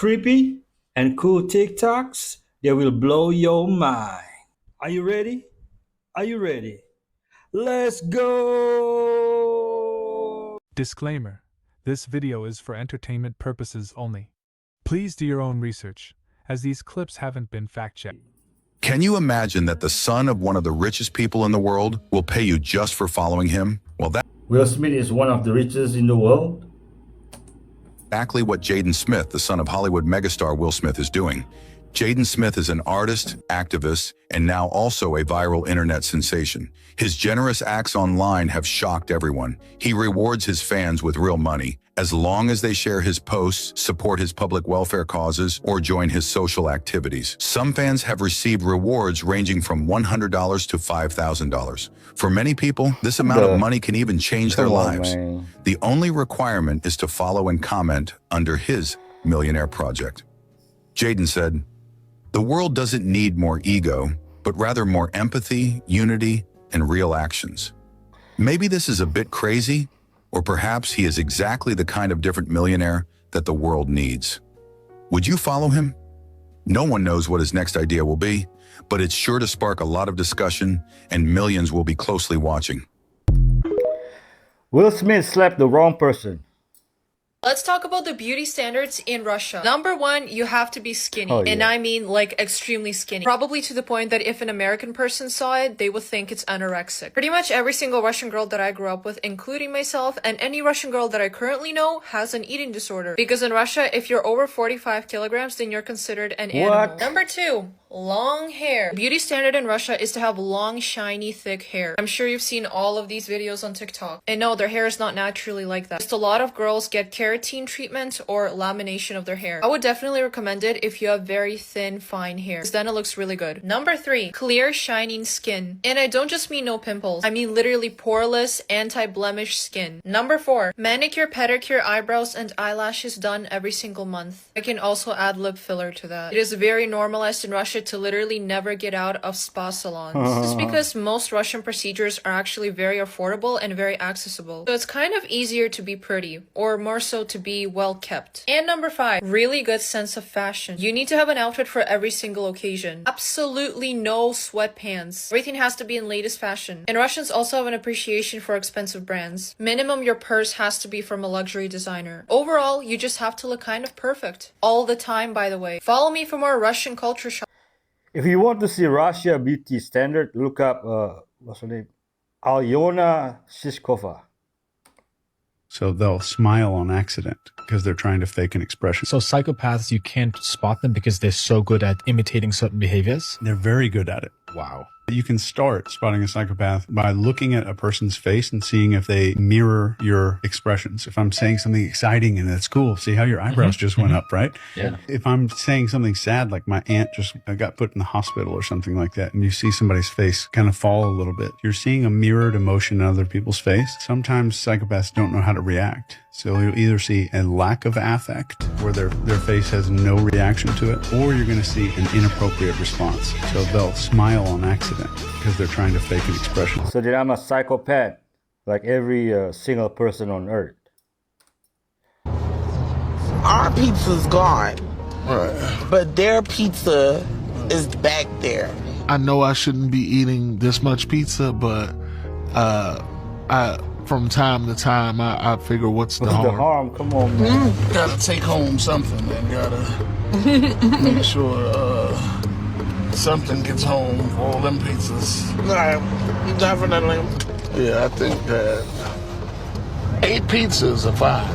creepy and cool TikToks that will blow your mind. Are you ready? Are you ready? Let's go! Disclaimer: this video is for entertainment purposes only. Please do your own research, as these clips haven't been fact-checked. Can you imagine that the son of one of the richest people in the world will pay you just for following him? Well, that's Will Smith is one of the richest in the world. exactly what Jaden Smith, the son of Hollywood megastar Will Smith, is doing. Jaden Smith is an artist, activist, and now also a viral internet sensation. His generous acts online have shocked everyone. He rewards his fans with real money, as long as they share his posts, support his public welfare causes, or join his social activities. Some fans have received rewards ranging from $100 to $5,000. For many people, this amount of money can even change their lives. The only requirement is to follow and comment under his millionaire project. Jaden said, "The world doesn't need more ego, but rather more empathy, unity, and real actions." Maybe this is a bit crazy, or perhaps he is exactly the kind of different millionaire that the world needs. Would you follow him? No one knows what his next idea will be, but it's sure to spark a lot of discussion, and millions will be closely watching. Will Smith slapped the wrong person. Let's talk about the beauty standards in Russia. Number one, you have to be skinny. Oh, yeah. And I mean like extremely skinny. Probably to the point that if an American person saw it, they would think it's anorexic. Pretty much every single Russian girl that I grew up with, including myself, and any Russian girl that I currently know, has an eating disorder. Because in Russia, if you're over 45 kilograms, then you're considered an animal. Number two, long hair. Beauty standard in Russia is to have long, shiny, thick hair. I'm sure you've seen all of these videos on TikTok. And no, their hair is not naturally like that. Just a lot of girls get keratin treatment or lamination of their hair. I would definitely recommend it if you have very thin, fine hair, because then it looks really good. Number three, clear, shining skin. And I don't just mean no pimples. I mean literally poreless, anti-blemish skin. Number four, manicure, pedicure, eyebrows, and eyelashes done every single month. I can also add lip filler to that. It is very normalized in Russia to literally never get out of spa salons. This is because most Russian procedures are actually very affordable and very accessible. So it's kind of easier to be pretty, or more so to be well kept. And number five, really good sense of fashion. You need to have an outfit for every single occasion. Absolutely no sweatpants. Everything has to be in latest fashion. And Russians also have an appreciation for expensive brands. Minimum your purse has to be from a luxury designer. Overall, you just have to look kind of perfect. All the time, by the way. Follow me for more Russian culture shock. If you want to see Russia beauty standard, look up what's her name, Alyona Shishkova. So they'll smile on accident because they're trying to fake an expression. So psychopaths, you can't spot them because they're so good at imitating certain behaviors? They're very good at it. Wow. You can start spotting a psychopath by looking at a person's face and seeing if they mirror your expressions. If I'm saying something exciting and it's cool, see how your eyebrows just went up, right? Yeah. If I'm saying something sad, like my aunt just got put in the hospital or something like that, and you see somebody's face kind of fall a little bit, you're seeing a mirrored emotion in other people's face. Sometimes psychopaths don't know how to react. So you'll either see a lack of affect, where their face has no reaction to it, or you're going to see an inappropriate response. So they'll smile on accident because they're trying to fake an expression. So then I'm a psychopath, like every single person on earth. Our pizza's gone, but their pizza is back there. I know I shouldn't be eating this much pizza, but from time to time, I figure what's the harm? The harm? Come on, man. Gotta take home something, man. Gotta make sure something gets home for all them pizzas. Definitely. Yeah, I think that 8 pizzas are fine.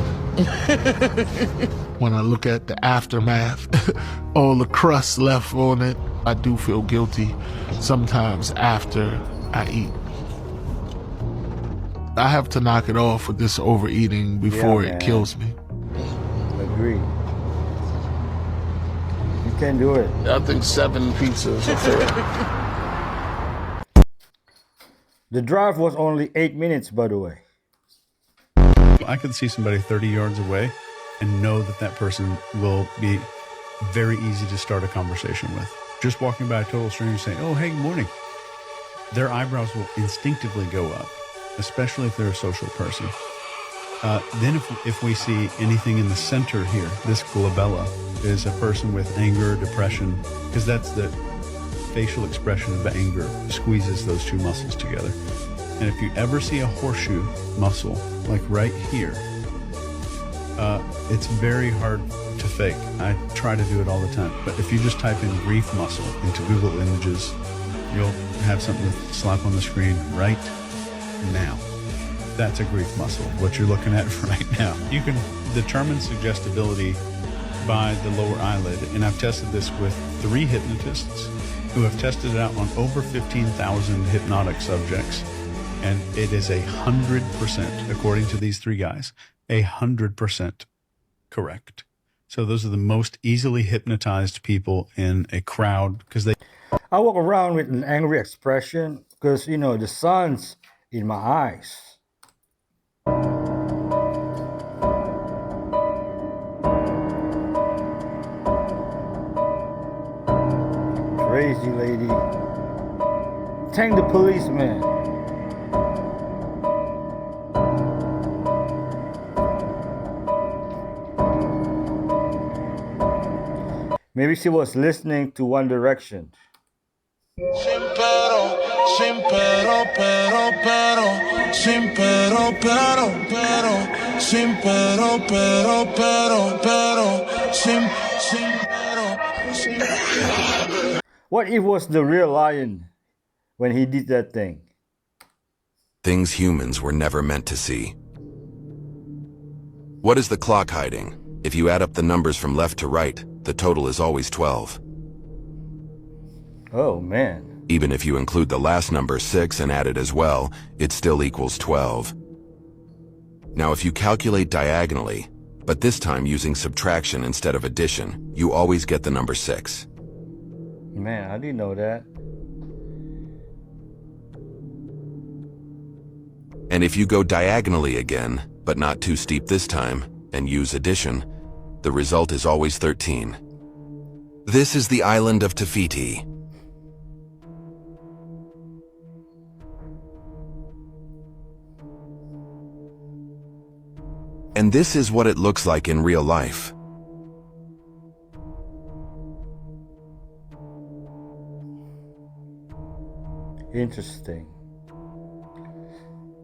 When I look at the aftermath, all the crust left on it, I do feel guilty sometimes after I eat. I have to knock it off with this overeating before it kills me. Agree. You can do it. I think 7 pizzas are fair. The drive was only 8 minutes, by the way. I could see somebody 30 yards away and know that that person will be very easy to start a conversation with. Just walking by a total stranger saying, "Oh, hey, good morning." Their eyebrows will instinctively go up, especially if they're a social person. Then if we see anything in the center here, this glabella, is a person with anger, depression, because that's the facial expression of anger, squeezes those two muscles together. And if you ever see a horseshoe muscle, like right here, it's very hard to fake. I try to do it all the time. But if you just type in grief muscle into Google Images, you'll have something to slap on the screen right now. That's a grief muscle, what you're looking at right now. You can determine suggestibility by the lower eyelid, and I've tested this with 3 hypnotists who have tested it out on over 15,000 hypnotic subjects, and it is 100%, according to these 3 guys, 100% correct. So those are the most easily hypnotized people in a crowd because they... I walk around with an angry expression because, you know, the sun's in my eyes. Crazy lady. Thank the policeman. Maybe she was listening to One Direction. Sin pero, sin pero, sin pero, sin pero, sin pero. What if it was the real lion when he did that thing? Things humans were never meant to see. What is the clock hiding? If you add up the numbers from left to right, the total is always 12. Oh, man. Even if you include the last number 6 and add it as well, it still equals 12. Now, if you calculate diagonally, but this time using subtraction instead of addition, you always get the number 6. Man, I didn't know that. And if you go diagonally again, but not too steep this time, and use addition, the result is always 13. This is the island of Tafiti. And this is what it looks like in real life. Interesting.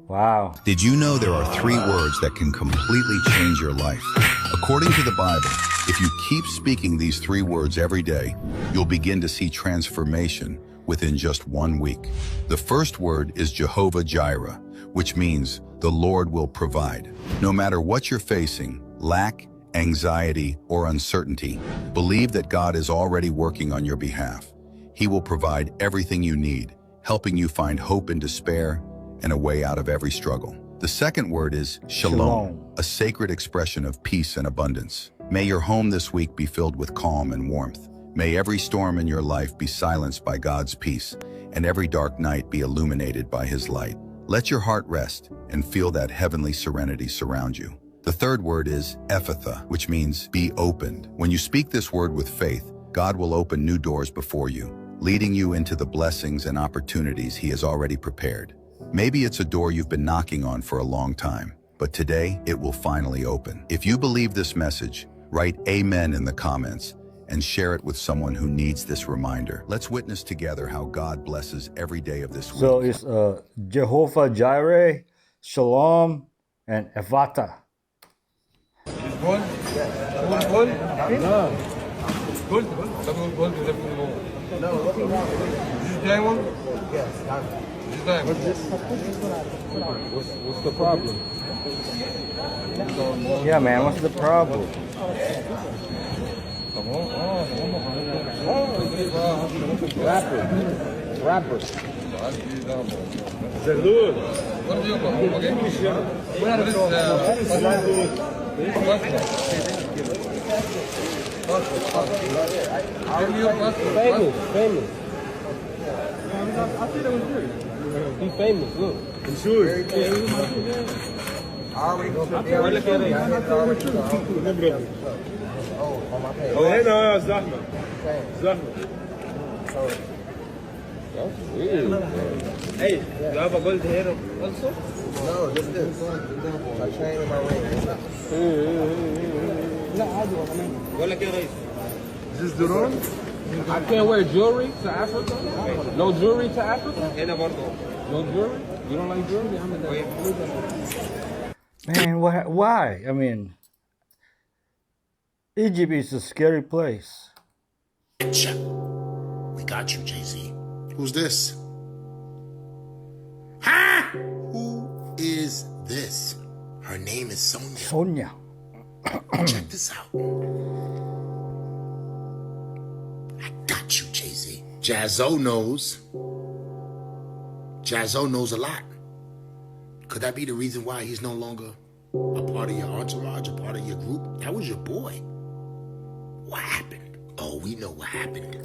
Wow. Did you know there are 3 words that can completely change your life? According to the Bible, if you keep speaking these 3 words every day, you'll begin to see transformation within just 1 week. The first word is Jehovah Jireh, which means the Lord will provide. No matter what you're facing, lack, anxiety, or uncertainty, believe that God is already working on your behalf. He will provide everything you need, helping you find hope in despair and a way out of every struggle. The second word is Shalom, a sacred expression of peace and abundance. May your home this week be filled with calm and warmth. May every storm in your life be silenced by God's peace, and every dark night be illuminated by His light. Let your heart rest and feel that heavenly serenity surround you. The third word is Ephphatha, which means be opened. When you speak this word with faith, God will open new doors before you, leading you into the blessings and opportunities He has already prepared. Maybe it's a door you've been knocking on for a long time, but today it will finally open. If you believe this message, write Amen in the comments and share it with someone who needs this reminder. Let's witness together how God blesses every day of this week. So it's Jehovah Jireh, Shalom, and Ephphatha. Gold? Gold? No. Gold? Gold. No. This is diamond? Yes, diamond. This is diamond. What's the problem? Yeah, man, what's the problem? Rapper. Zerdur. What famous. He's famous, look. I'm sure. وهنا زحمة. That's weird. Hey, you have a gold hair also? No, just this. I train in my ring. لا عادي والله. بقول لك ايه يا ريس؟ Is this Duron? I can't wear jewelry to Africa? No jewelry to Africa? No jewelry? You don't like jewelry? Man, why? I mean, Egypt is a scary place. We got you, Jay-Z. Who's this? Ha! Who is this? Her name is Sonia. Sonia. Check this out. I got you, Jay-Z. Jaz-O knows. Jaz-O knows a lot. Could that be the reason why he's no longer a part of your entourage, a part of your group? That was your boy. What happened? Oh, we know what happened.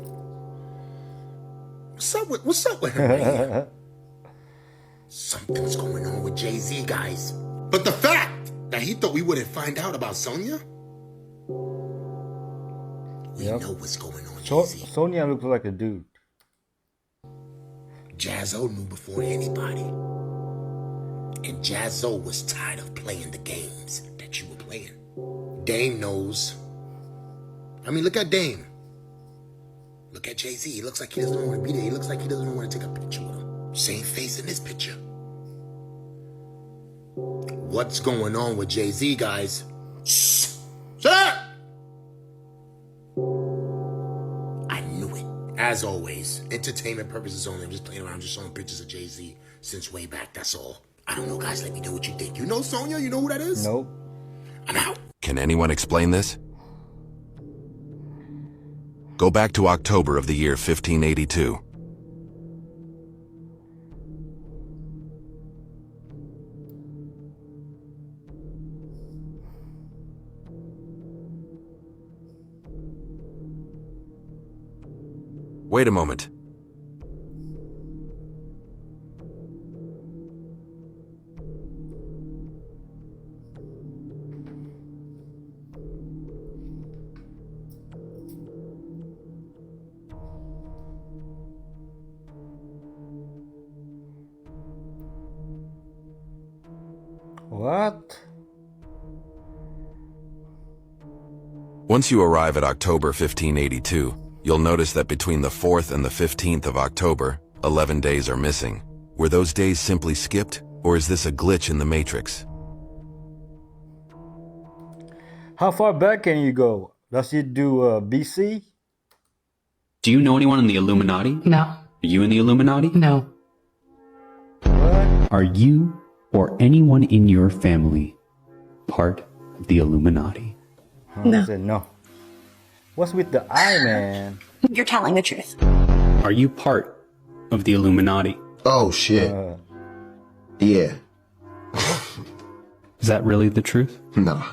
What's up with her, man? Something's going on with Jay-Z, guys. But the fact that he thought we wouldn't find out about Sonia, we know what's going on, Jay-Z. Sonia looks like a dude. Jaz-O knew before anybody. And Jaz-O was tired of playing the games that you were playing. Dame knows. I mean, look at Dame. Look at Jay-Z. He looks like he doesn't want to be there. He looks like he doesn't want to take a picture with him. Same face in this picture. What's going on with Jay-Z, guys? Shh! Shut up! I knew it. As always, entertainment purposes only. I'm just playing around, just showing pictures of Jay-Z since way back, that's all. I don't know, guys. Let me know what you think. You know Sonia? You know who that is? Nope. I'm out. Can anyone explain this? Go back to October of the year 1582. Wait a moment. What? Once you arrive at October 1582, you'll notice that between the 4th and the 15th of October, 11 days are missing. Were those days simply skipped, or is this a glitch in the Matrix? How far back can you go? Does it do BC? Do you know anyone in the Illuminati? No. Are you in the Illuminati? No. Are you or anyone in your family part of the Illuminati? I said no. What's with the eye, man? You're telling the truth. Are you part of the Illuminati? Oh, shit. Yeah. Is that really the truth? No.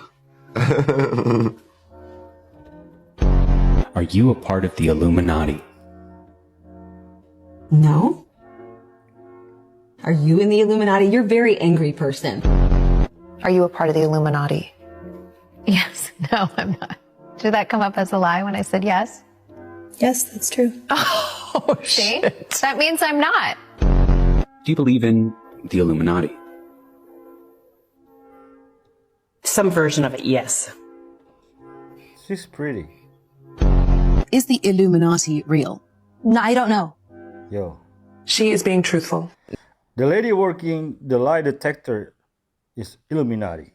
Are you a part of the Illuminati? No. Are you in the Illuminati? You're a very angry person. Are you a part of the Illuminati? Yes. No, I'm not. Did that come up as a lie when I said yes? Yes, that's true. Oh, see? That means I'm not. Do you believe in the Illuminati? Some version of it, yes. She's pretty. Is the Illuminati real? No, I don't know. Yo. She is being truthful. The lady working the lie detector is Illuminati.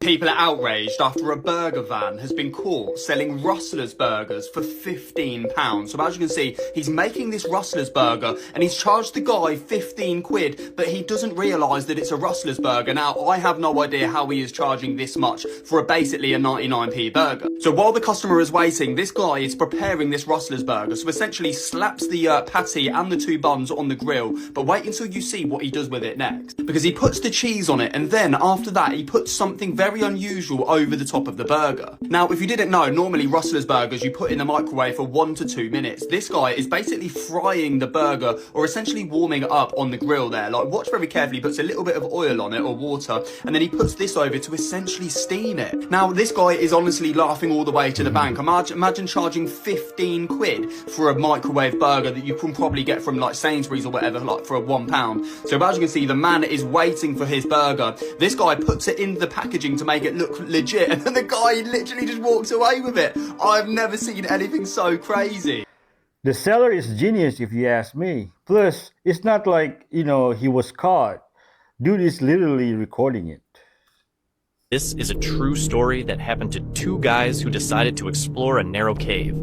People are outraged after a burger van has been caught selling Rustler's burgers for £15. So as you can see, he's making this Rustler's burger and he's charged the guy 15 quid, but he doesn't realise that it's a Rustler's burger. Now, I have no idea how he is charging this much for basically a 99p burger. So while the customer is waiting, this guy is preparing this Rustler's burger. So essentially slaps the patty and the two buns on the grill, but wait until you see what he does with it next. Because he puts the cheese on it and then after that, he puts something very unusual over the top of the burger. Now, if you didn't know, normally Rustler's burgers you put in the microwave for 1 to 2 minutes. This guy is basically frying the burger or essentially warming it up on the grill there. Like, watch very carefully, he puts a little bit of oil on it or water, and then he puts this over to essentially steam it. Now, this guy is honestly laughing all the way to the bank. Imagine charging 15 quid for a microwave burger that you can probably get from like Sainsbury's or whatever, like for £1. So as you can see, the man is waiting for his burger. This guy puts it in the packaging thing to make it look legit, and then the guy literally just walks away with it. I've never seen anything so crazy. The seller is genius if you ask me. Plus, it's not like, he was caught. Dude is literally recording it. This is a true story that happened to two guys who decided to explore a narrow cave.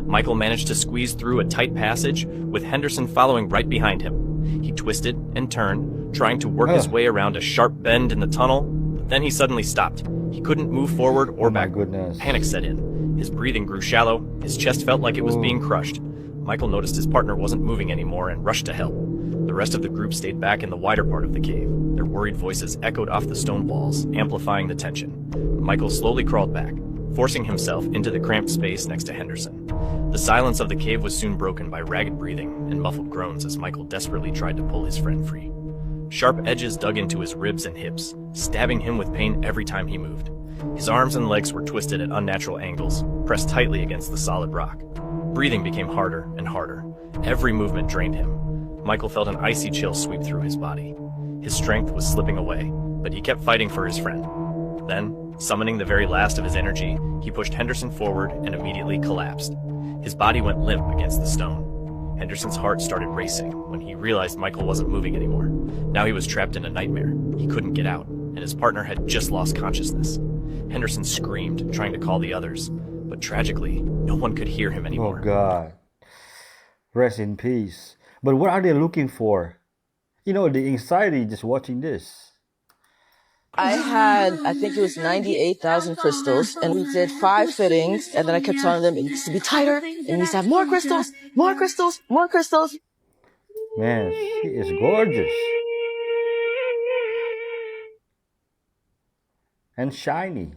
Michael managed to squeeze through a tight passage, with Henderson following right behind him. He twisted and turned, trying to work his way around a sharp bend in the tunnel, but then he suddenly stopped. He couldn't move forward or backward. Panic set in. His breathing grew shallow, his chest felt like it was being crushed. Michael noticed his partner wasn't moving anymore and rushed to help. The rest of the group stayed back in the wider part of the cave. Their worried voices echoed off the stone walls, amplifying the tension. Michael slowly crawled back, forcing himself into the cramped space next to Henderson. The silence of the cave was soon broken by ragged breathing and muffled groans as Michael desperately tried to pull his friend free. Sharp edges dug into his ribs and hips, stabbing him with pain every time he moved. His arms and legs were twisted at unnatural angles, pressed tightly against the solid rock. Breathing became harder and harder. Every movement drained him. Michael felt an icy chill sweep through his body. His strength was slipping away, but he kept fighting for his friend. Then, summoning the very last of his energy, he pushed Henderson forward and immediately collapsed. His body went limp against the stone. Henderson's heart started racing when he realized Michael wasn't moving anymore. Now he was trapped in a nightmare. He couldn't get out, and his partner had just lost consciousness. Henderson screamed, trying to call the others, but tragically, no one could hear him anymore. Oh God. Rest in peace. But what are they looking for? The anxiety just watching this. I had, I think it was 98,000 crystals, and we did 5 fittings, and then I kept telling them it needs to be tighter, it needs to have more crystals, more crystals, more crystals. Man, she is gorgeous. And shiny.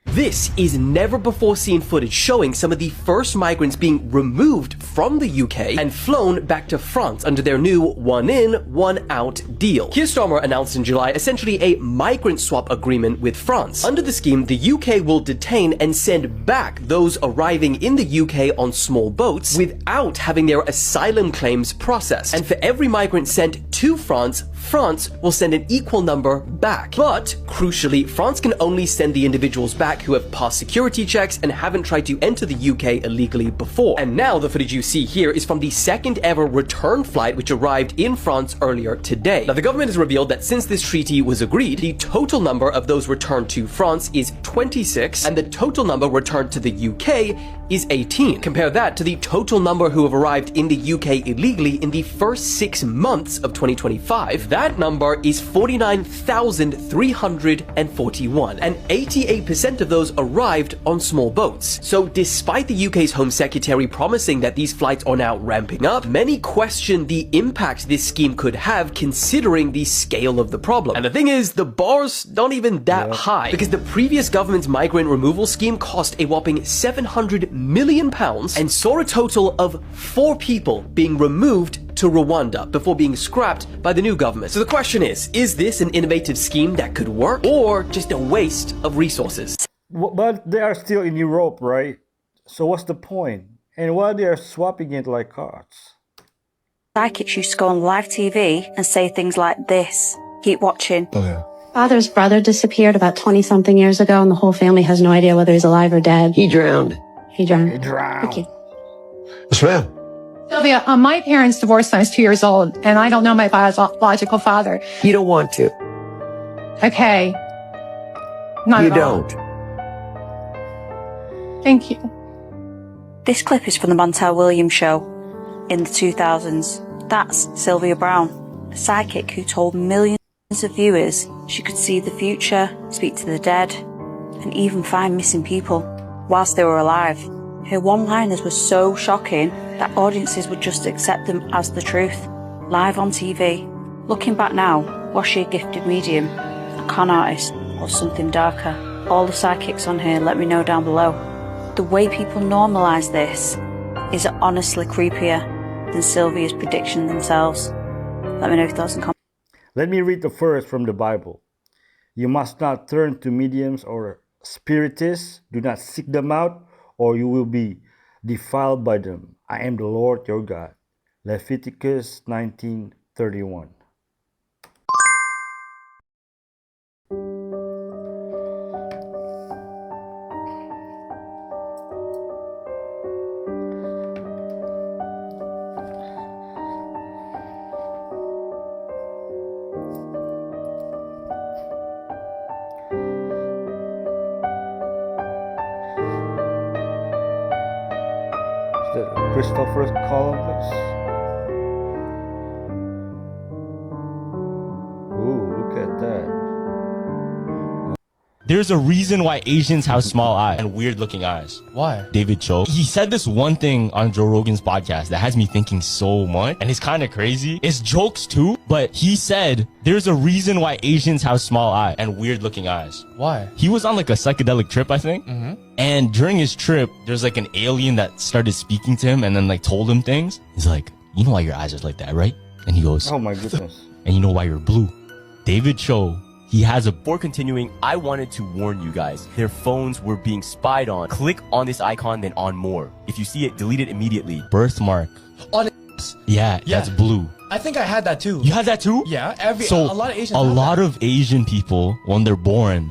This is never-before-seen footage showing some of the first migrants being removed from the UK and flown back to France under their new one-in, one-out deal. Keir Starmer announced in July essentially a migrant swap agreement with France. Under the scheme, the UK will detain and send back those arriving in the UK on small boats without having their asylum claims processed. And for every migrant sent to France, France will send an equal number back. But, crucially, France can only send the individuals back who have passed security checks and haven't tried to enter the UK illegally before. And now the footage you see here is from the second ever return flight which arrived in France earlier today. Now the government has revealed that since this treaty was agreed, the total number of those returned to France is 26 and the total number returned to the UK is 18. Compare that to the total number who have arrived in the UK illegally in the first 6 months of 2025. That number is 49,341, and 88% of those arrived on small boats. So despite the UK's Home Secretary promising that these flights are now ramping up, many question the impact this scheme could have considering the scale of the problem. And the thing is, the bar's not even that high, because the previous government's migrant removal scheme cost a whopping £700 million and saw a total of 4 people being removed to Rwanda before being scrapped by the new government. So the question is this an innovative scheme that could work, or just a waste of resources? But they are still in Europe, right? So what's the point? And why they are swapping it like cards? Psychics used to go on live TV and say things like this. Keep watching. Oh, yeah. Father's brother disappeared about 20-something years ago, and the whole family has no idea whether he's alive or dead. He drowned. He drowned. He drowned. Thank you. Yes, ma'am. Sylvia, my parents divorced when I was 2 years old, and I don't know my biological father. You don't want to. Okay. Not you at all. don't. Thank you. This clip is from the Montel Williams show in the 2000s. That's Sylvia Brown, a psychic who told millions of viewers she could see the future, speak to the dead, and even find missing people whilst they were alive. Her one-liners were so shocking that audiences would just accept them as the truth, live on TV. Looking back now, was she a gifted medium, a con artist, or something darker? All the psychics on here, let me know down below. The way people normalise this is honestly creepier than Sylvia's prediction themselves. Let me know your thoughts and comments. Let me read the first from the Bible. You must not turn to mediums or spiritists. Do not seek them out, or you will be defiled by them. I am the Lord your God. Leviticus 19:31. that Christopher Columbus? Ooh, look at that. There's a reason why Asians have small eyes and weird looking eyes. Why? David Cho. He said this one thing on Joe Rogan's podcast that has me thinking so much, and it's kind of crazy. It's jokes too, but he said there's a reason why Asians have small eyes and weird looking eyes. Why? He was on like a psychedelic trip, I think. And during his trip, there's like an alien that started speaking to him and then like told him things. He's like, you know why your eyes are like that, right? And he goes, oh my goodness. And you know why you're blue? David Cho. He has a... Before continuing, I wanted to warn you guys. Their phones were being spied on. Click on this icon, then on more. If you see it, delete it immediately. Birthmark. On it. Yeah, that's blue. I think I had that too. You had that too? Yeah. So a lot of Asians. a lot of Asian people, when they're born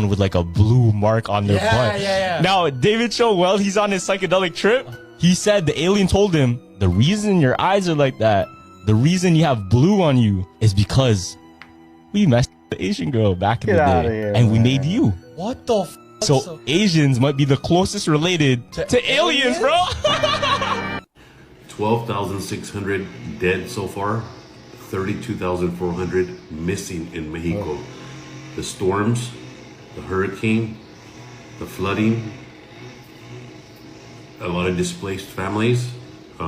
with like a blue mark on their butt. Yeah. Now, David Cho, while he's on his psychedelic trip, he said the alien told him, the reason your eyes are like that, the reason you have blue on you is because we messed the Asian girl back in the day, and we made you. What the f? So Asians might be the closest related to aliens, bro. 12,600 dead so far, 32,400 missing in Mexico. The storms, the hurricane, the flooding, a lot of displaced families, a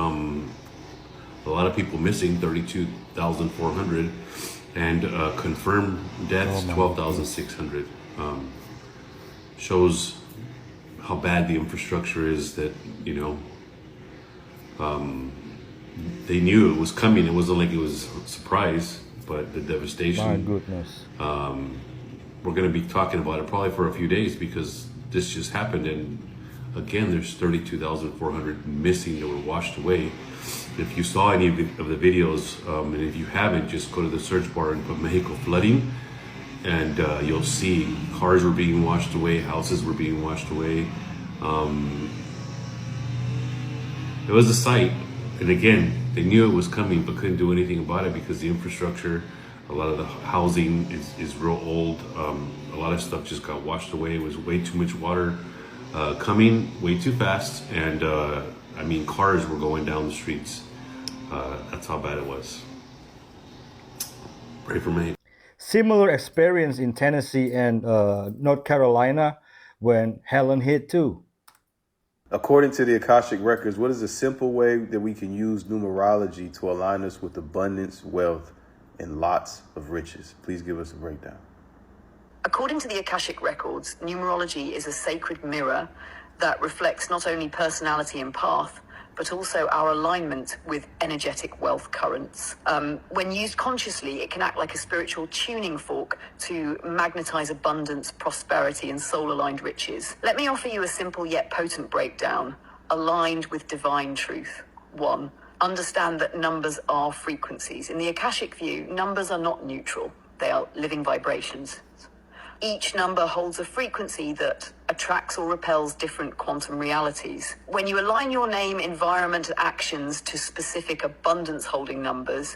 lot of people missing, 32,400. And confirmed deaths, 12,600. Shows how bad the infrastructure is that, you know, they knew it was coming. It wasn't like it was a surprise, but the devastation. My goodness. We're going to be talking about it probably for a few days because this just happened. And again, there's 32,400 missing that were washed away. If you saw any of the videos, and if you haven't, just go to the search bar and put Mexico flooding, and you'll see cars were being washed away, houses were being washed away. It was a sight, and again, they knew it was coming but couldn't do anything about it because the infrastructure, a lot of the housing is real old. A lot of stuff just got washed away. It was way too much water coming way too fast, and I mean, cars were going down the streets. That's how bad it was. Pray for me. Similar experience in Tennessee and North Carolina when Helen hit too. According to the Akashic Records, what is a simple way that we can use numerology to align us with abundance, wealth, and lots of riches? Please give us a breakdown. According to the Akashic Records, numerology is a sacred mirror that reflects not only personality and path, but also our alignment with energetic wealth currents. When used consciously, it can act like a spiritual tuning fork to magnetize abundance, prosperity, and soul-aligned riches. Let me offer you a simple yet potent breakdown, aligned with divine truth. 1. Understand that numbers are frequencies. In the Akashic view, numbers are not neutral. They are living vibrations. Each number holds a frequency that attracts or repels different quantum realities. When you align your name, environment, and actions to specific abundance-holding numbers,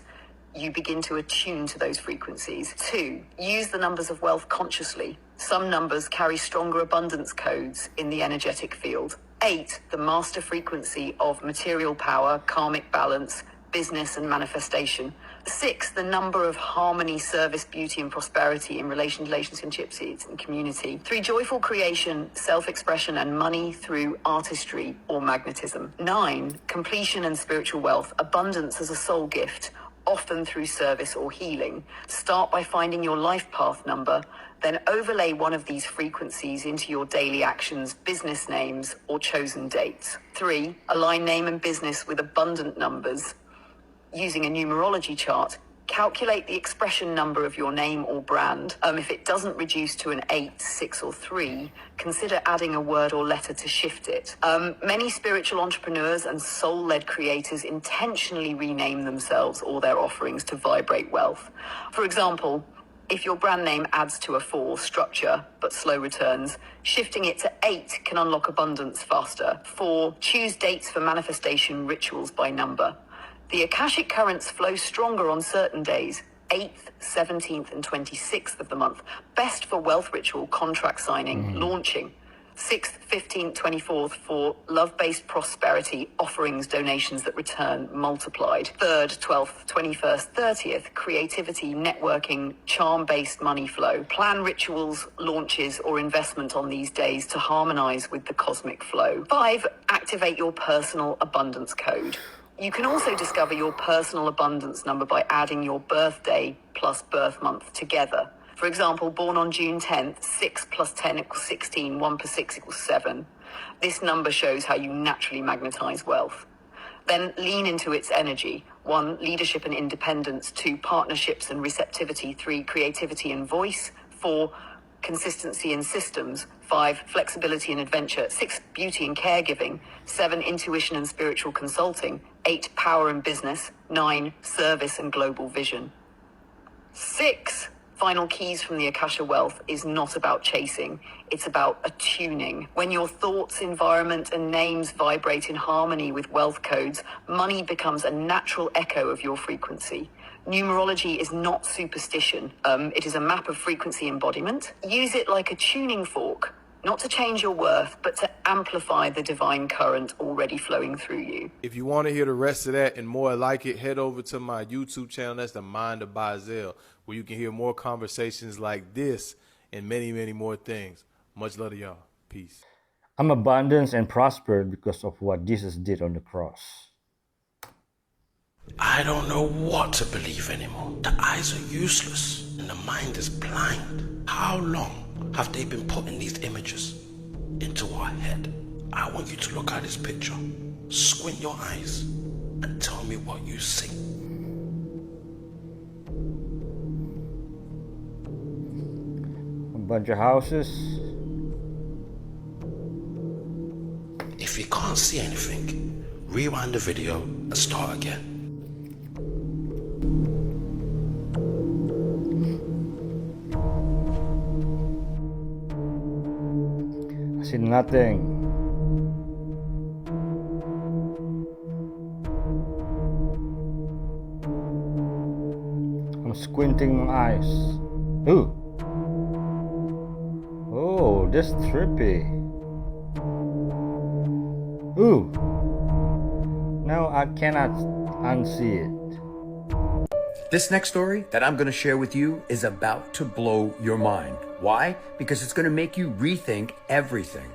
you begin to attune to those frequencies. 2, use the numbers of wealth consciously. Some numbers carry stronger abundance codes in the energetic field. 8, the master frequency of material power, karmic balance, business, and manifestation. 6, the number of harmony, service, beauty, and prosperity in relationships and community. 3, joyful creation, self-expression, and money through artistry or magnetism. 9, completion and spiritual wealth, abundance as a soul gift, often through service or healing. Start by finding your life path number, then overlay one of these frequencies into your daily actions, business names, or chosen dates. 3, align name and business with abundant numbers. Using a numerology chart, calculate the expression number of your name or brand. If it doesn't reduce to an 8, 6, or 3, consider adding a word or letter to shift it. Many spiritual entrepreneurs and soul-led creators intentionally rename themselves or their offerings to vibrate wealth. For example, if your brand name adds to a 4, structure, but slow returns, shifting it to 8 can unlock abundance faster. 4, choose dates for manifestation rituals by number. The Akashic currents flow stronger on certain days, 8th, 17th, and 26th of the month. Best for wealth ritual, contract signing, launching. 6th, 15th, 24th for love-based prosperity, offerings, donations that return multiplied. 3rd, 12th, 21st, 30th, creativity, networking, charm-based money flow. Plan rituals, launches, or investment on these days to harmonize with the cosmic flow. 5, activate your personal abundance code. You can also discover your personal abundance number by adding your birthday plus birth month together. For example, born on June 10th, 6 plus 10 equals 16, 1 plus 6 equals 7. This number shows how you naturally magnetize wealth. Then lean into its energy. 1, leadership and independence. 2, partnerships and receptivity. 3, creativity and voice. 4, consistency and systems. 5, flexibility and adventure. 6, beauty and caregiving. 7, intuition and spiritual consulting. 8, power and business. 9, service and global vision. 6, final keys from the Akasha Wealth is not about chasing. It's about attuning. When your thoughts, environment, and names vibrate in harmony with wealth codes, money becomes a natural echo of your frequency. Numerology is not superstition. It is a map of frequency embodiment. Use it like a tuning fork, not to change your worth, but to amplify the divine current already flowing through you. If you want to hear the rest of that and more like it, head over to my YouTube channel. That's The Mind of Bazel, where you can hear more conversations like this and many, many more things. Much love to y'all. Peace. I'm abundant and prospered because of what Jesus did on the cross. I don't know what to believe anymore. The eyes are useless and the mind is blind. How long have they been putting these images into our head? I want you to look at this picture, squint your eyes, and tell me what you see. A bunch of houses. If you can't see anything, rewind the video and start again. I see nothing. I'm squinting my eyes. Ooh. Oh, that's trippy. Ooh. Now I cannot unsee it. This next story that I'm going to share with you is about to blow your mind. Why? Because it's going to make you rethink everything.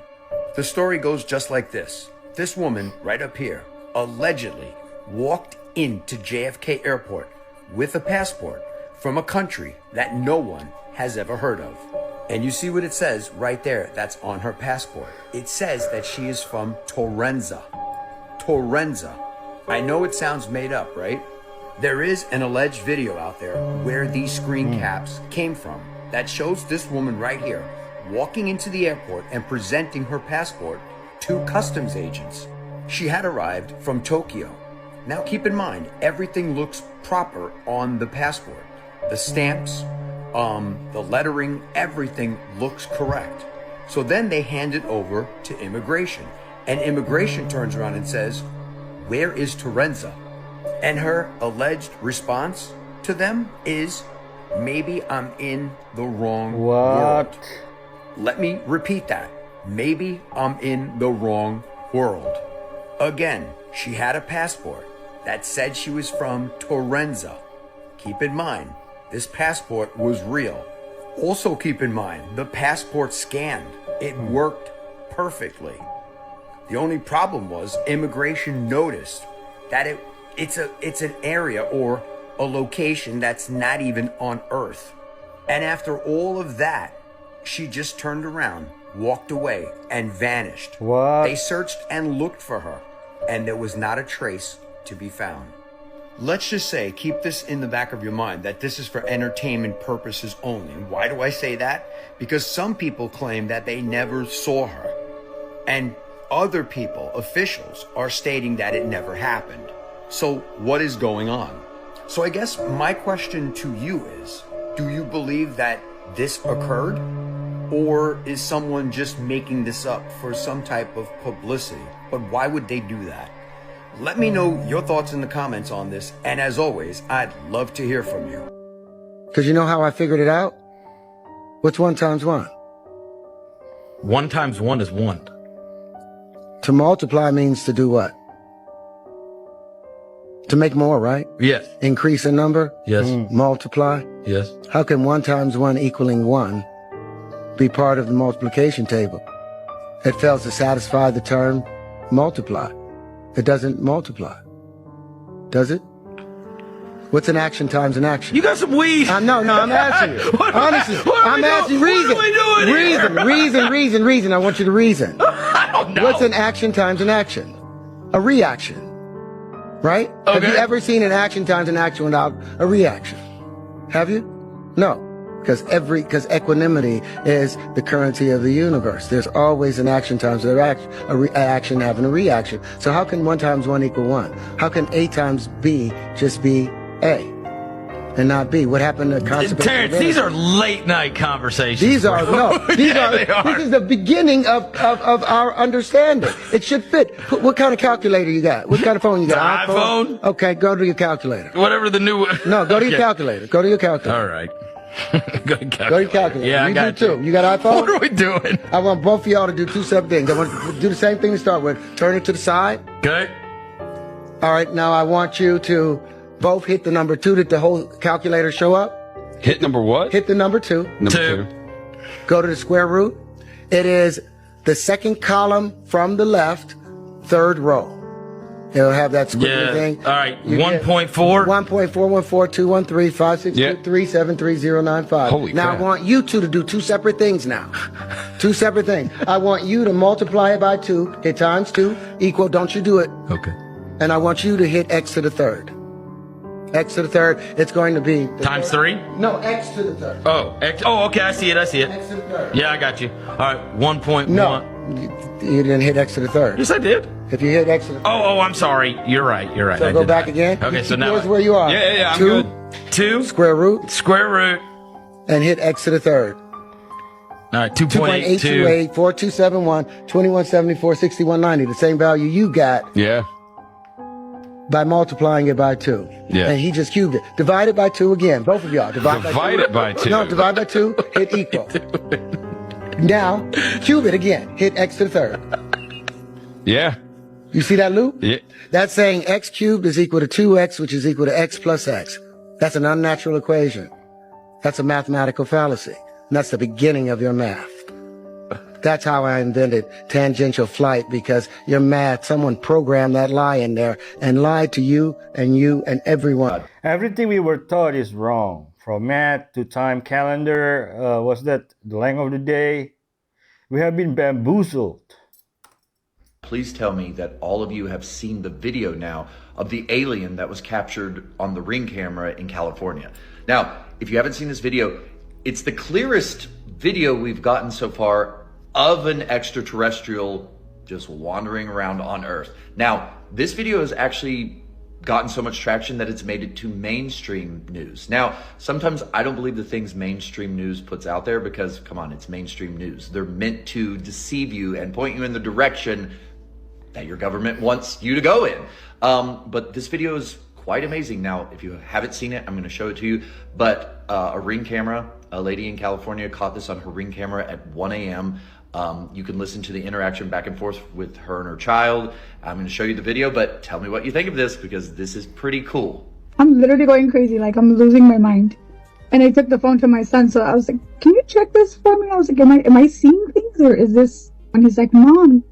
The story goes just like this. This woman right up here allegedly walked into JFK Airport with a passport from a country that no one has ever heard of. And you see what it says right there that's on her passport. It says that she is from Torrenza. Torrenza. I know it sounds made up, right? There is an alleged video out there where these screen caps came from that shows this woman right here walking into the airport and presenting her passport to customs agents. She had arrived from Tokyo. Now keep in mind, everything looks proper on the passport. The stamps, the lettering, everything looks correct. So then they hand it over to immigration. And immigration turns around and says, "Where is Torrenza?" And her alleged response to them is, "Maybe I'm in the wrong world." Let me repeat that. Maybe I'm in the wrong world. Again, she had a passport that said she was from Torrenza. Keep in mind, this passport was real. Also keep in mind, the passport scanned. It worked perfectly. The only problem was immigration noticed that it's an area or a location that's not even on Earth. And after all of that, she just turned around, walked away, and vanished. What? They searched and looked for her, and there was not a trace to be found. Let's just say, keep this in the back of your mind, that this is for entertainment purposes only. And why do I say that? Because some people claim that they never saw her. And other people, officials, are stating that it never happened. So what is going on? So I guess my question to you is, do you believe that this occurred? Or is someone just making this up for some type of publicity? But why would they do that? Let me know your thoughts in the comments on this. And as always, I'd love to hear from you. Because you know how I figured it out? What's 1 times 1? 1 times 1 is 1. To multiply means to do what? To make more, right? Yes. Increase in number? Yes. Multiply? Yes. How can 1 times 1 equaling 1 be part of the multiplication table? It fails to satisfy the term multiply. It doesn't multiply. Does it? What's an action times an action? You got some weed. No, I'm asking you. Honestly, I'm asking you. Reason. What are we doing here? Reason. I want you to reason. I don't know. What's an action times an action? A reaction. Right? Okay. Have you ever seen an action times an action without a reaction? Have you? No. Because equanimity is the currency of the universe. There's always an action times an action having a reaction. So how can 1 times 1 equal 1? How can A times B just be A and not B? What happened to conservation? Terrence, these are late night conversations. This is the beginning of our understanding. It should fit. What kind of calculator you got? What kind of phone you got? iPhone? Okay, go to your calculator. Whatever the new one. No, go to your calculator. Go to your calculator. All right. Go to your calculator. Yeah, I got you. You got iPhone? What are we doing? I want both of y'all to do 2 separate things. I want to do the same thing to start with. Turn it to the side. Okay. All right, now I want you to both hit the number 2. Did the whole calculator show up? Hit number what? Hit the number 2. Number 2. Go to the square root. It is the second column from the left, 3rd row. It'll have that squiggly thing. All right. 1.4. 1.41421356223733095. Holy now crap. I want you two to do 2 separate things now. 2 separate things. I want you to multiply it by 2, hit times 2, equal, don't you do it. Okay. And I want you to hit x to the 3rd. X to the 3rd, it's going to be... Times 3? No, x to the 3rd. Oh, X. Oh, okay. I see it. X to the 3rd. Yeah, I got you. All right. 1.1. No, you didn't hit x to the 3rd. Yes, I did. If you hit x to the 3rd. Oh, I'm sorry. You're right. So I go did back that. again. Okay, so now Here's where you are. Yeah, I'm 2, good. 2. Square root. Square root. And hit x to the 3rd. All right. 2.82. 2.828, 4271, 2174, 6190. The same value you got. Yeah. By multiplying it by 2. Yeah. And he just cubed it. Divide it by 2 again. Both of y'all. Divide it by 2. No, divide by 2. Hit equal. Now, cube it again. Hit x to the 3rd. Yeah. You see that loop? Yeah. That's saying x cubed is equal to 2x, which is equal to x plus x. That's an unnatural equation. That's a mathematical fallacy. And that's the beginning of your math. That's how I invented tangential flight, because your math, someone programmed that lie in there and lied to you and everyone. Everything we were taught is wrong. From math to time calendar, was that the length of the day? We have been bamboozled. Please tell me that all of you have seen the video now of the alien that was captured on the Ring camera in California. Now, if you haven't seen this video, it's the clearest video we've gotten so far of an extraterrestrial just wandering around on Earth. Now, this video has actually gotten so much traction that it's made it to mainstream news. Now, sometimes I don't believe the things mainstream news puts out there because, come on, it's mainstream news. They're meant to deceive you and point you in the direction that your government wants you to go in. But this video is quite amazing. Now, if you haven't seen it, I'm going to show it to you. But a Ring camera, a lady in California caught this on her Ring camera at 1 a.m. You can listen to the interaction back and forth with her and her child. I'm going to show you the video, but tell me what you think of this, because this is pretty cool. I'm literally going crazy. Like, I'm losing my mind. And I took the phone to my son, so I was like, can you check this for me? I was like, am I seeing things, or is this... And he's like, Mom,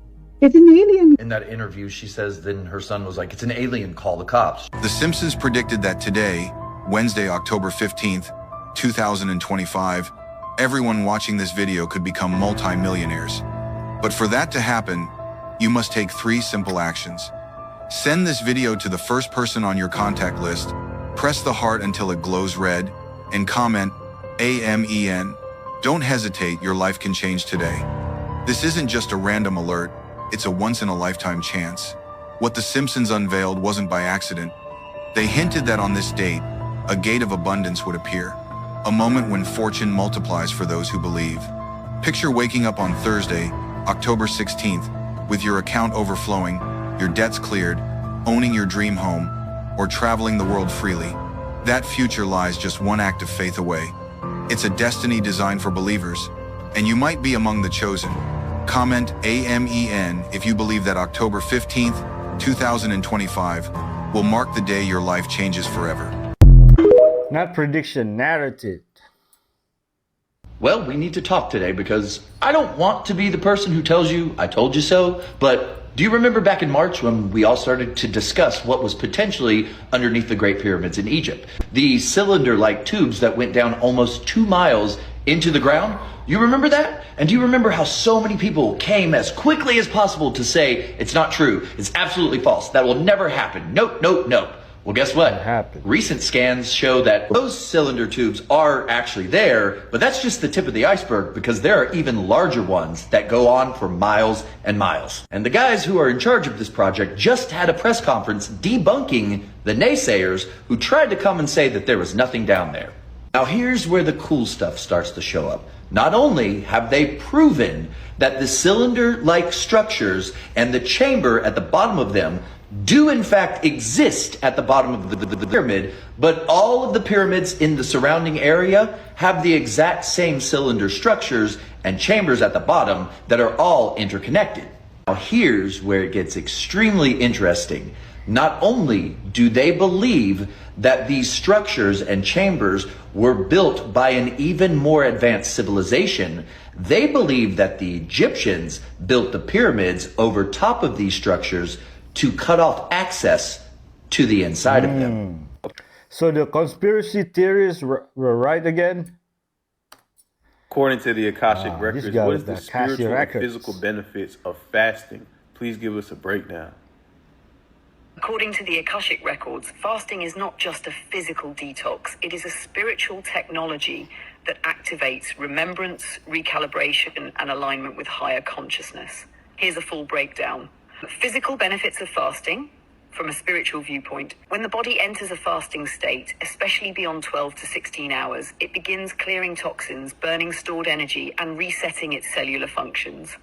it's an alien. In that interview, she says then her son was like, it's an alien, call the cops. The Simpsons predicted that today, Wednesday, October 15th, 2025, everyone watching this video could become multi-millionaires. But for that to happen, you must take 3 simple actions. Send this video to the first person on your contact list, press the heart until it glows red, and comment AMEN. Don't hesitate, your life can change today. This isn't just a random alert, it's a once-in-a-lifetime chance. What the Simpsons unveiled wasn't by accident. They hinted that on this date, a gate of abundance would appear. A moment when fortune multiplies for those who believe. Picture waking up on Thursday, October 16th, with your account overflowing, your debts cleared, owning your dream home, or traveling the world freely. That future lies just one act of faith away. It's a destiny designed for believers, and you might be among the chosen. Comment AMEN if you believe that October 15th, 2025 will mark the day your life changes forever. Not prediction, narrative. Well, we need to talk today because I don't want to be the person who tells you I told you so, but do you remember back in March when we all started to discuss what was potentially underneath the Great Pyramids in Egypt? The cylinder-like tubes that went down almost 2 miles into the ground? You remember that? And do you remember how so many people came as quickly as possible to say, it's not true, it's absolutely false, that will never happen, nope, nope, nope. Well, guess what? Recent scans show that those cylinder tubes are actually there, but that's just the tip of the iceberg because there are even larger ones that go on for miles and miles. And the guys who are in charge of this project just had a press conference debunking the naysayers who tried to come and say that there was nothing down there. Now here's where the cool stuff starts to show up. Not only have they proven that the cylinder-like structures and the chamber at the bottom of them do in fact exist at the bottom of the pyramid, but all of the pyramids in the surrounding area have the exact same cylinder structures and chambers at the bottom that are all interconnected. Now here's where it gets extremely interesting. Not only do they believe that these structures and chambers were built by an even more advanced civilization, they believe that the Egyptians built the pyramids over top of these structures to cut off access to the inside of them. So the conspiracy theories were right again? According to the Akashic Records, what is the spiritual and Records. physical benefits of fasting? Please give us a breakdown. According to the Akashic Records, fasting is not just a physical detox, it is a spiritual technology that activates remembrance, recalibration, and alignment with higher consciousness. Here's a full breakdown. Physical benefits of fasting. From a spiritual viewpoint, when the body enters a fasting state, especially beyond 12 to 16 hours, it begins clearing toxins, burning stored energy, and resetting its cellular functions.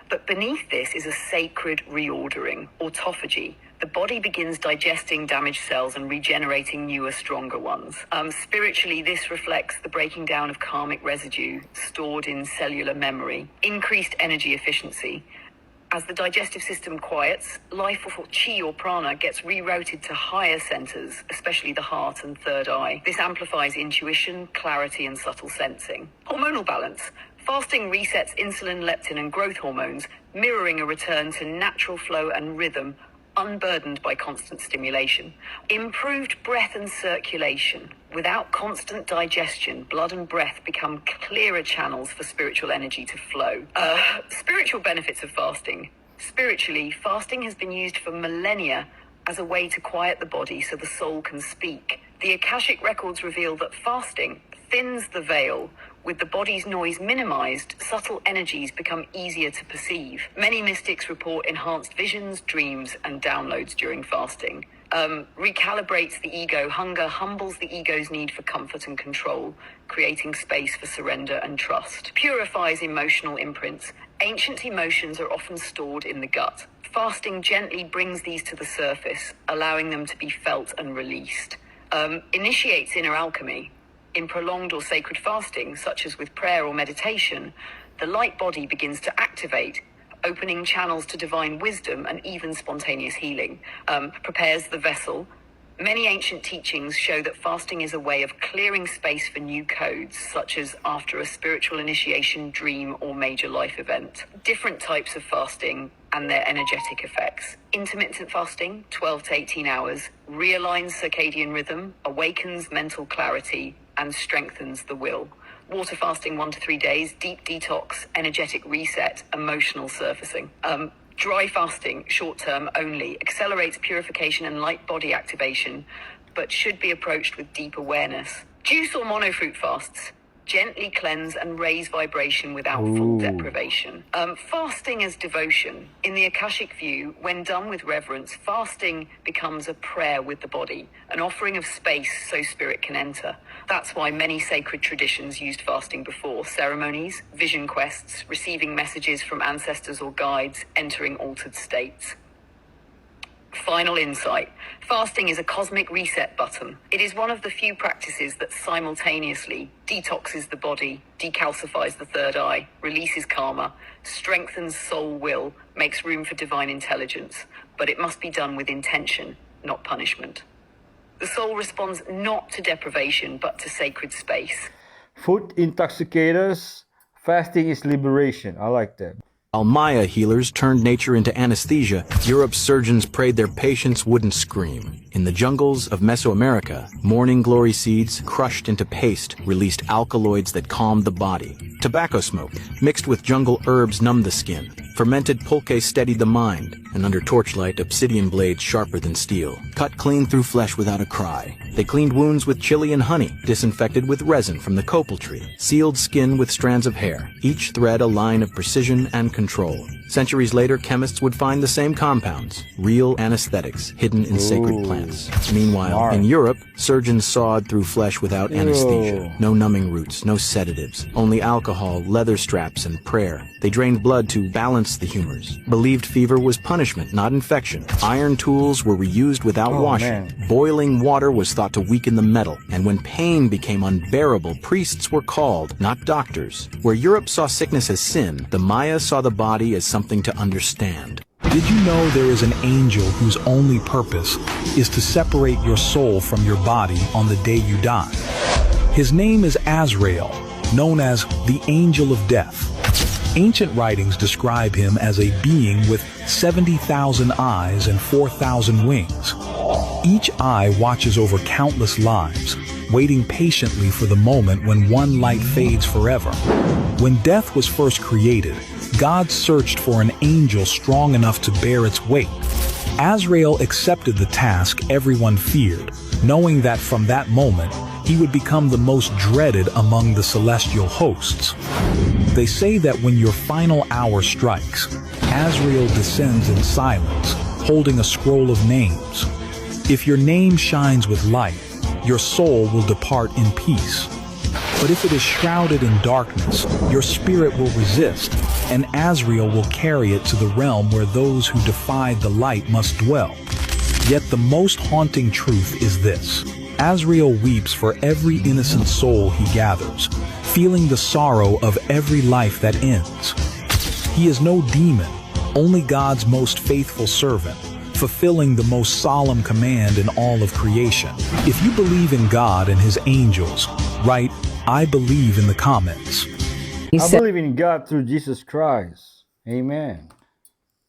But beneath this is a sacred reordering, autophagy. The body begins digesting damaged cells and regenerating newer, stronger ones. Spiritually, this reflects the breaking down of karmic residue stored in cellular memory, increased energy efficiency. As the digestive system quiets, life or chi or prana gets rerouted to higher centers, especially the heart and third eye. This amplifies intuition, clarity, and subtle sensing. Hormonal balance. Fasting resets insulin, leptin, and growth hormones, mirroring a return to natural flow and rhythm, unburdened by constant stimulation. Improved breath and circulation. Without constant digestion, blood and breath become clearer channels for spiritual energy to flow. Spiritual benefits of fasting. Spiritually, fasting has been used for millennia as a way to quiet the body so the soul can speak. The Akashic Records reveal that fasting thins the veil. With the body's noise minimized, subtle energies become easier to perceive. Many mystics report enhanced visions, dreams, and downloads during fasting. Recalibrates the ego. Hunger humbles the ego's need for comfort and control, creating space for surrender and trust. Purifies emotional imprints. Ancient emotions are often stored in the gut. Fasting gently brings these to the surface, allowing them to be felt and released. Initiates inner alchemy. In prolonged or sacred fasting, such as with prayer or meditation, the light body begins to activate, opening channels to divine wisdom and even spontaneous healing. Prepares the vessel. Many ancient teachings show that fasting is a way of clearing space for new codes, such as after a spiritual initiation, dream, or major life event. Different types of fasting and their energetic effects. Intermittent fasting, 12 to 18 hours, realigns circadian rhythm, awakens mental clarity, and strengthens the will. Water fasting 1 to 3 days, deep detox, energetic reset, emotional surfacing. Dry fasting, short term only, accelerates purification and light body activation, but should be approached with deep awareness. Juice or monofruit fasts, gently cleanse and raise vibration without full deprivation. Fasting as devotion. In the Akashic view, when done with reverence, fasting becomes a prayer with the body, an offering of space so spirit can enter. That's why many sacred traditions used fasting before ceremonies, vision quests, receiving messages from ancestors or guides, entering altered states. Final insight. Fasting is a cosmic reset button. It is one of the few practices that simultaneously detoxes the body, decalcifies the third eye, releases karma, strengthens soul will, makes room for divine intelligence. But it must be done with intention, not punishment. The soul responds not to deprivation, but to sacred space. Food intoxicators, fasting is liberation. I like that. While Maya healers turned nature into anesthesia, Europe's surgeons prayed their patients wouldn't scream. In the jungles of Mesoamerica, morning glory seeds, crushed into paste, released alkaloids that calmed the body. Tobacco smoke, mixed with jungle herbs, numbed the skin. Fermented pulque steadied the mind, and under torchlight, obsidian blades sharper than steel. Cut clean through flesh without a cry. They cleaned wounds with chili and honey, disinfected with resin from the copal tree, sealed skin with strands of hair, each thread a line of precision and control. Centuries later, chemists would find the same compounds, real anesthetics, hidden in sacred plants. Meanwhile, in Europe, surgeons sawed through flesh without anesthesia. No numbing roots, no sedatives, only alcohol, leather straps, and prayer. They drained blood to balance the humors. Believed fever was punishment, not infection. Iron tools were reused without washing. Boiling water was thought to weaken the metal. And when pain became unbearable, priests were called, not doctors. Where Europe saw sickness as sin, the Maya saw the body as something to understand. Did you know there is an angel whose only purpose is to separate your soul from your body on the day you die? His name is Azrael, known as the Angel of Death. Ancient writings describe him as a being with 70,000 eyes and 4,000 wings. Each eye watches over countless lives, waiting patiently for the moment when one light fades forever. When death was first created, God searched for an angel strong enough to bear its weight. Azrael accepted the task everyone feared, knowing that from that moment, he would become the most dreaded among the celestial hosts. They say that when your final hour strikes, Azrael descends in silence, holding a scroll of names. If your name shines with light, your soul will depart in peace. But if it is shrouded in darkness, your spirit will resist, and Azrael will carry it to the realm where those who defied the light must dwell. Yet the most haunting truth is this: Azrael weeps for every innocent soul he gathers, feeling the sorrow of every life that ends. He is no demon, only God's most faithful servant, fulfilling the most solemn command in all of creation. If you believe in God and his angels, write, "I believe" in the comments. I believe in God through Jesus Christ. Amen.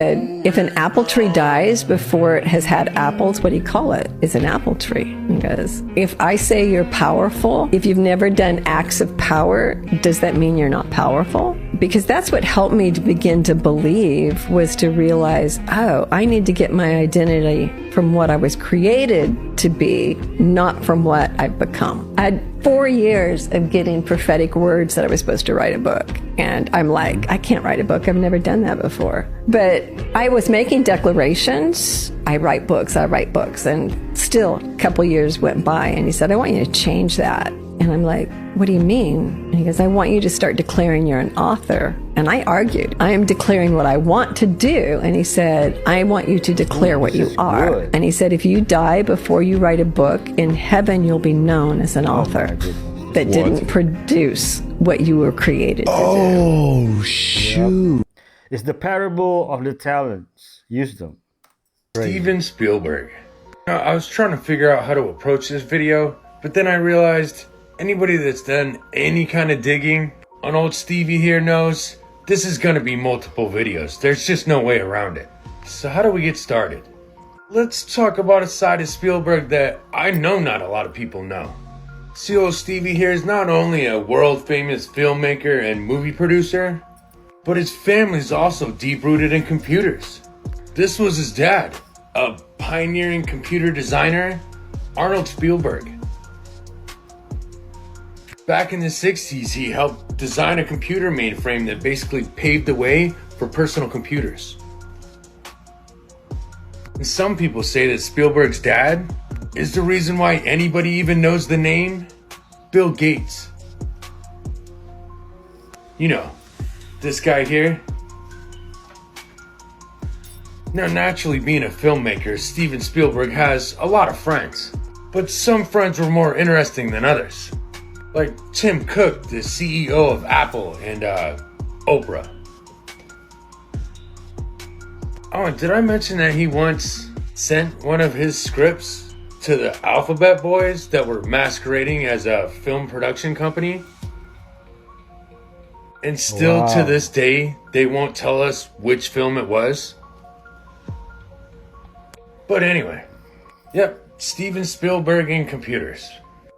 If an apple tree dies before it has had apples, what do you call it? It's an apple tree. Because if I say you're powerful, if you've never done acts of power, does that mean you're not powerful? Because that's what helped me to begin to believe, was to realize, oh, I need to get my identity from what I was created to be, not from what I've become. I had 4 years of getting prophetic words that I was supposed to write a book. And I'm like, I can't write a book. I've never done that before. But I was making declarations. I write books. And still a couple years went by and he said, I want you to change that. And I'm like, what do you mean? And he goes, I want you to start declaring you're an author. And I argued, I am declaring what I want to do. And he said, I want you to declare what you are. Good. And he said, if you die before you write a book, in heaven you'll be known as an author that didn't produce what you were created to do. Oh, shoot. Yep. It's the parable of the talents. Use them. Steven Spielberg. I was trying to figure out how to approach this video, but then I realized anybody that's done any kind of digging on old Stevie here knows this is going to be multiple videos. There's just no way around it. So how do we get started? Let's talk about a side of Spielberg that I know not a lot of people know. See, old Stevie here is not only a world-famous filmmaker and movie producer, but his family's also deep-rooted in computers. This was his dad, a pioneering computer designer, Arnold Spielberg. Back in the 60s, he helped design a computer mainframe that basically paved the way for personal computers. And some people say that Spielberg's dad is the reason why anybody even knows the name Bill Gates. You know, this guy here. Now, naturally, being a filmmaker, Steven Spielberg has a lot of friends, but some friends were more interesting than others. Like Tim Cook, the CEO of Apple, and Oprah. Oh, and did I mention that he once sent one of his scripts to the Alphabet Boys that were masquerading as a film production company? And still to this day, they won't tell us which film it was. But anyway, yep, Steven Spielberg and computers.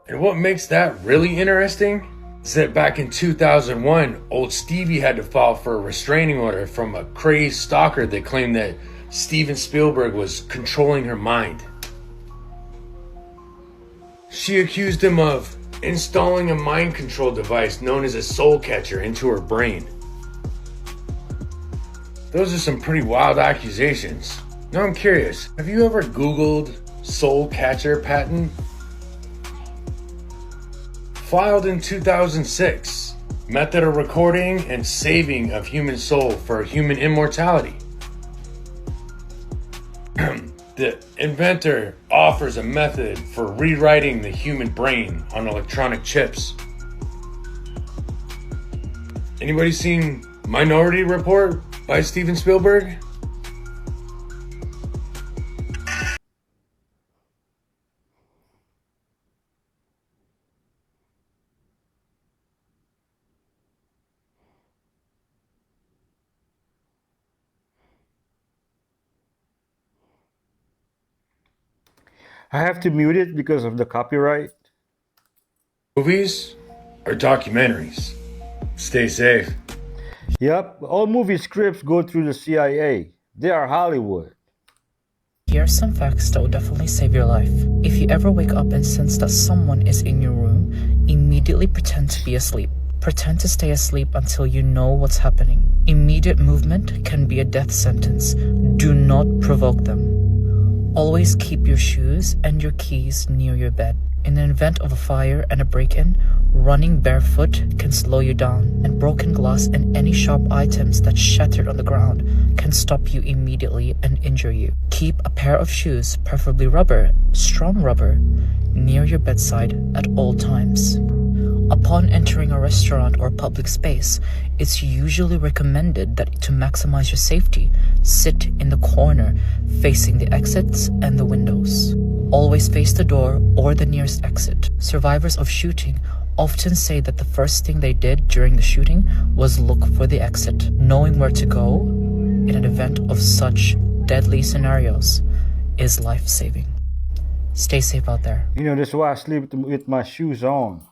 And what makes that really interesting is that back in 2001, old Stevie had to file for a restraining order from a crazed stalker that claimed that Steven Spielberg was controlling her mind. She accused him of installing a mind control device known as a soul catcher into her brain. Those are some pretty wild accusations. Now I'm curious, have you ever Googled soul catcher patent? Filed in 2006, method of recording and saving of human soul for human immortality. The inventor offers a method for rewriting the human brain on electronic chips. Anybody seen Minority Report by Steven Spielberg? I have to mute it because of the copyright. Movies or documentaries? Stay safe. Yep, all movie scripts go through the CIA. They are Hollywood. Here's some facts that will definitely save your life. If you ever wake up and sense that someone is in your room, immediately pretend to be asleep. Pretend to stay asleep until you know what's happening. Immediate movement can be a death sentence. Do not provoke them. Always keep your shoes and your keys near your bed. In the event of a fire and a break-in, running barefoot can slow you down, and broken glass and any sharp items that shattered on the ground can stop you immediately and injure you. Keep a pair of shoes, preferably rubber, strong rubber, near your bedside at all times. Upon entering a restaurant or public space, it's usually recommended that to maximize your safety, sit in the corner facing the exits and the windows. Always face the door or the nearest exit. Survivors of shooting often say that the first thing they did during the shooting was look for the exit. Knowing where to go in an event of such deadly scenarios is life-saving. Stay safe out there. You know, that's why I sleep with my shoes on.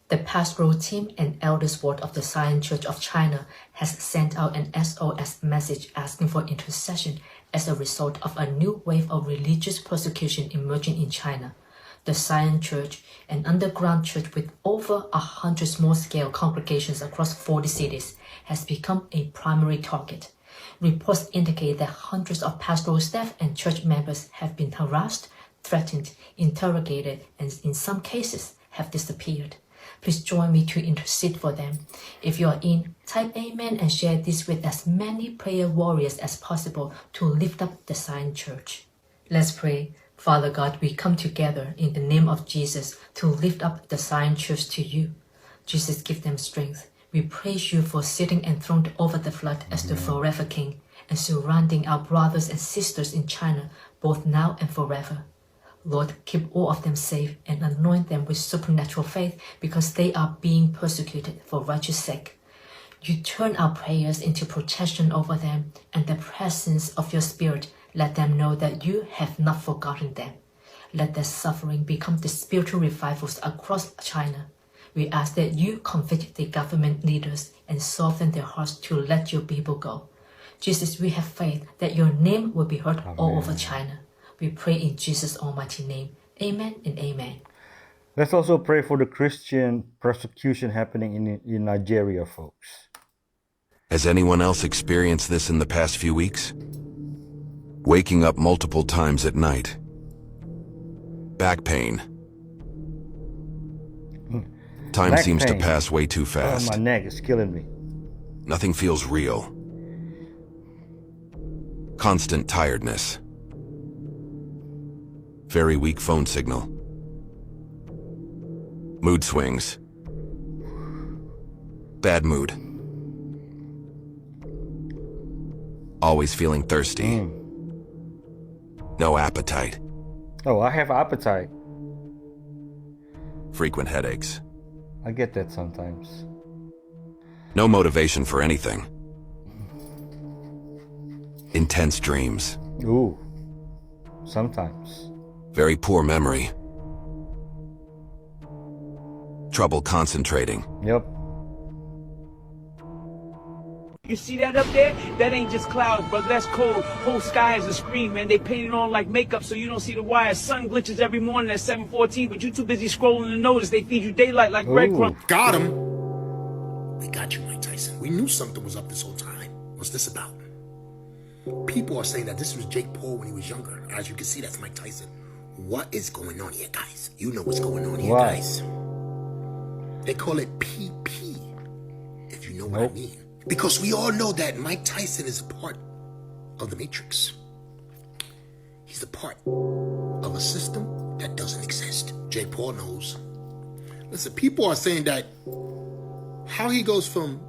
The pastoral team and elders board of the Zion Church of China has sent out an SOS message asking for intercession as a result of a new wave of religious persecution emerging in China. The Zion Church, an underground church with over 100 small-scale congregations across 40 cities, has become a primary target. Reports indicate that hundreds of pastoral staff and church members have been harassed, threatened, interrogated, and in some cases have disappeared. Please join me to intercede for them. If you are in, type amen and share this with as many prayer warriors as possible to lift up the Zion Church. Let's pray. Father God, we come together in the name of Jesus to lift up the Zion Church to you. Jesus, give them strength. We praise you for sitting enthroned over the flood as the forever King and surrounding our brothers and sisters in China, both now and forever. Lord, keep all of them safe and anoint them with supernatural faith because they are being persecuted for righteous sake. You turn our prayers into protection over them, and the presence of your Spirit let them know that you have not forgotten them. Let their suffering become the spiritual revivals across China. We ask that you convict the government leaders and soften their hearts to let your people go. Jesus, we have faith that your name will be heard all over China. We pray in Jesus' almighty name. Amen and amen. Let's also pray for the Christian persecution happening in Nigeria, folks. Has anyone else experienced this in the past few weeks? Waking up multiple times at night. Back pain. Time Back seems pain. to pass way too fast. Oh, my neck is killing me. Nothing feels real. Constant tiredness. Very weak phone signal. Mood swings. Bad mood. Always feeling thirsty. No appetite. Oh, I have appetite. Frequent headaches. I get that sometimes. No motivation for anything. Intense dreams. Ooh. Sometimes. Very poor memory. Trouble concentrating. Yep. You see that up there? That ain't just clouds, but that's cold. Whole sky is a screen, man. They paint it on like makeup so you don't see the wires. Sun glitches every morning at 7:14, but you too busy scrolling to notice they feed you daylight like breadcrumbs. Got him. We got you, Mike Tyson. We knew something was up this whole time. What's this about? People are saying that this was Jake Paul when he was younger. As you can see, that's Mike Tyson. What is going on here, guys? You know what's going on here, guys. They call it PP, if you know what I mean. Because we all know that Mike Tyson is a part of the Matrix. He's a part of a system that doesn't exist. Jake Paul knows. Listen, people are saying that how he goes from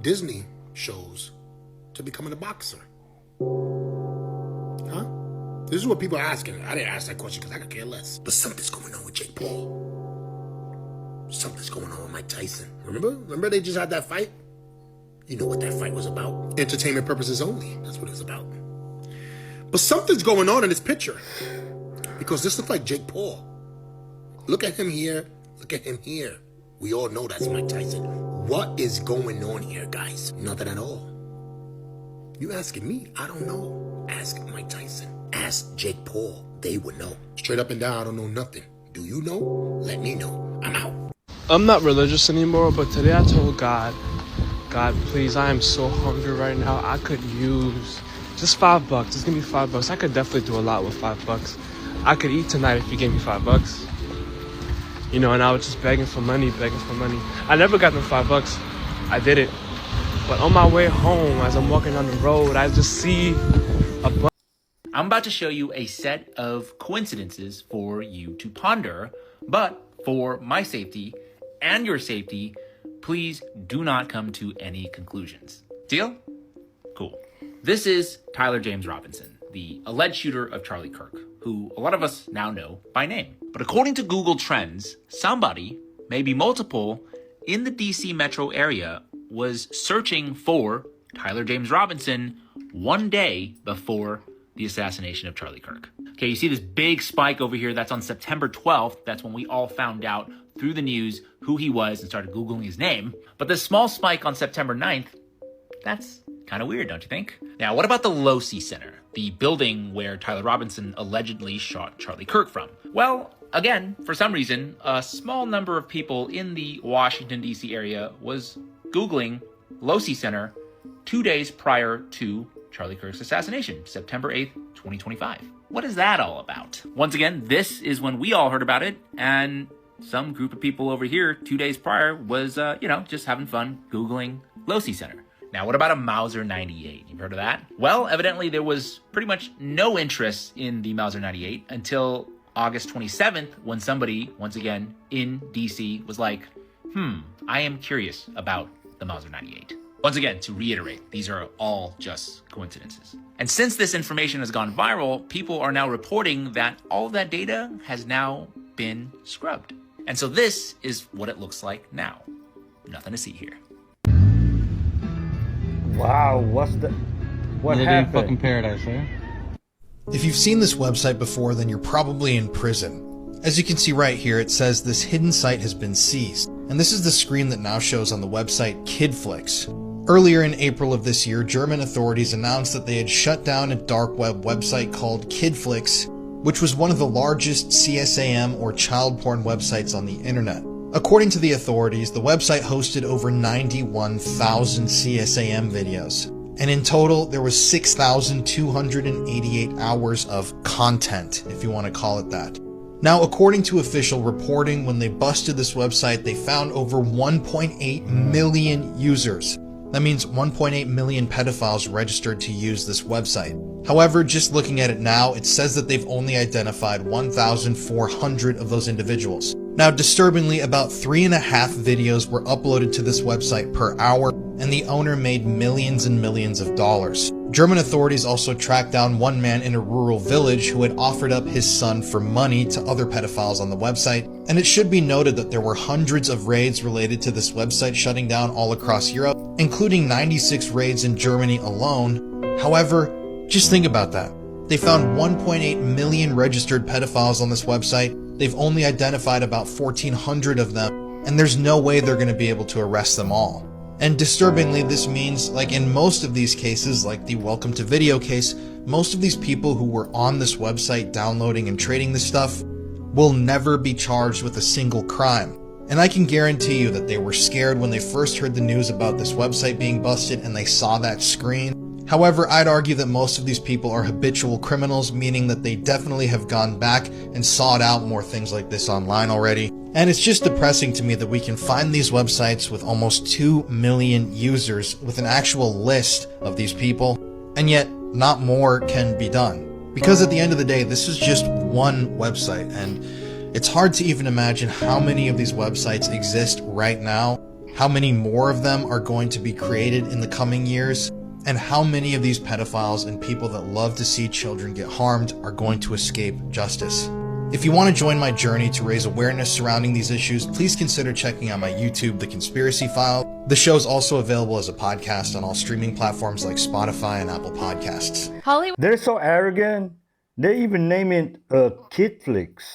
Disney shows to becoming a boxer. Huh? This is what people are asking. I didn't ask that question because I could care less. But something's going on with Jake Paul. Something's going on with Mike Tyson. Remember they just had that fight? You know what that fight was about. Entertainment purposes only. That's what it was about. But something's going on in this picture. Because this looks like Jake Paul. Look at him here. Look at him here. We all know that's Mike Tyson. What is going on here, guys? Nothing at all. You asking me? I don't know. Ask Mike Tyson. Ask Jake Paul. They would know. Straight up and down, I don't know nothing. Do you know? Let me know. I'm out. I'm not religious anymore, but today I told God, please, I am so hungry right now. I could use just $5. Just give me $5. I could definitely do a lot with $5. I could eat tonight if you gave me $5. You know, and I was just begging for money. I never got them $5. I did it. But on my way home, as I'm walking down the road, I just see a bunch. I'm about to show you a set of coincidences for you to ponder, but for my safety and your safety, please do not come to any conclusions. Deal? Cool. This is Tyler James Robinson, the alleged shooter of Charlie Kirk, who a lot of us now know by name. But according to Google Trends, somebody, maybe multiple, in the DC metro area was searching for Tyler James Robinson one day before the assassination of Charlie Kirk. Okay, you see this big spike over here. That's on September 12th. That's when we all found out through the news who he was and started Googling his name. But this small spike on September 9th, that's kind of weird, don't you think? Now, what about the Losi Center, the building where Tyler Robinson allegedly shot Charlie Kirk from? Well, again, for some reason, a small number of people in the Washington, D.C. area was Googling Losi Center 2 days prior to Charlie Kirk's assassination, September 8th, 2025. What is that all about? Once again, this is when we all heard about it, and some group of people over here 2 days prior was, just having fun Googling Losi Center. Now, what about a Mauser 98? You've heard of that? Well, evidently there was pretty much no interest in the Mauser 98 until August 27th, when somebody, once again, in DC was like, I am curious about the Mauser 98. Once again, to reiterate, these are all just coincidences. And since this information has gone viral, people are now reporting that all of that data has now been scrubbed. And so this is what it looks like now. Nothing to see here. Wow, what happened? Fucking paradise, right? If you've seen this website before, then you're probably in prison. As you can see right here, it says this hidden site has been seized. And this is the screen that now shows on the website KidFlix. Earlier in April of this year, German authorities announced that they had shut down a dark web website called KidFlix, which was one of the largest CSAM or child porn websites on the internet. According to the authorities, the website hosted over 91,000 CSAM videos. And in total, there was 6,288 hours of content, if you want to call it that. Now, according to official reporting, when they busted this website, they found over 1.8 million users. That means 1.8 million pedophiles registered to use this website. However, just looking at it now, it says that they've only identified 1,400 of those individuals. Now, disturbingly, about 3.5 videos were uploaded to this website per hour, and the owner made millions and millions of dollars. German authorities also tracked down one man in a rural village who had offered up his son for money to other pedophiles on the website, and it should be noted that there were hundreds of raids related to this website shutting down all across Europe, including 96 raids in Germany alone. However, just think about that. They found 1.8 million registered pedophiles on this website. They've only identified about 1,400 of them, and there's no way they're going to be able to arrest them all. And disturbingly, this means, like in most of these cases, like the Welcome to Video case, most of these people who were on this website downloading and trading this stuff will never be charged with a single crime. And I can guarantee you that they were scared when they first heard the news about this website being busted and they saw that screen. However, I'd argue that most of these people are habitual criminals, meaning that they definitely have gone back and sought out more things like this online already. And it's just depressing to me that we can find these websites with almost 2 million users with an actual list of these people, and yet not more can be done. Because at the end of the day, this is just one website, and it's hard to even imagine how many of these websites exist right now, how many more of them are going to be created in the coming years, and how many of these pedophiles and people that love to see children get harmed are going to escape justice. If you want to join my journey to raise awareness surrounding these issues, please consider checking out my YouTube, The Conspiracy File. The show is also available as a podcast on all streaming platforms like Spotify and Apple Podcasts. Hollywood They're so arrogant. They even name it Kid Flicks.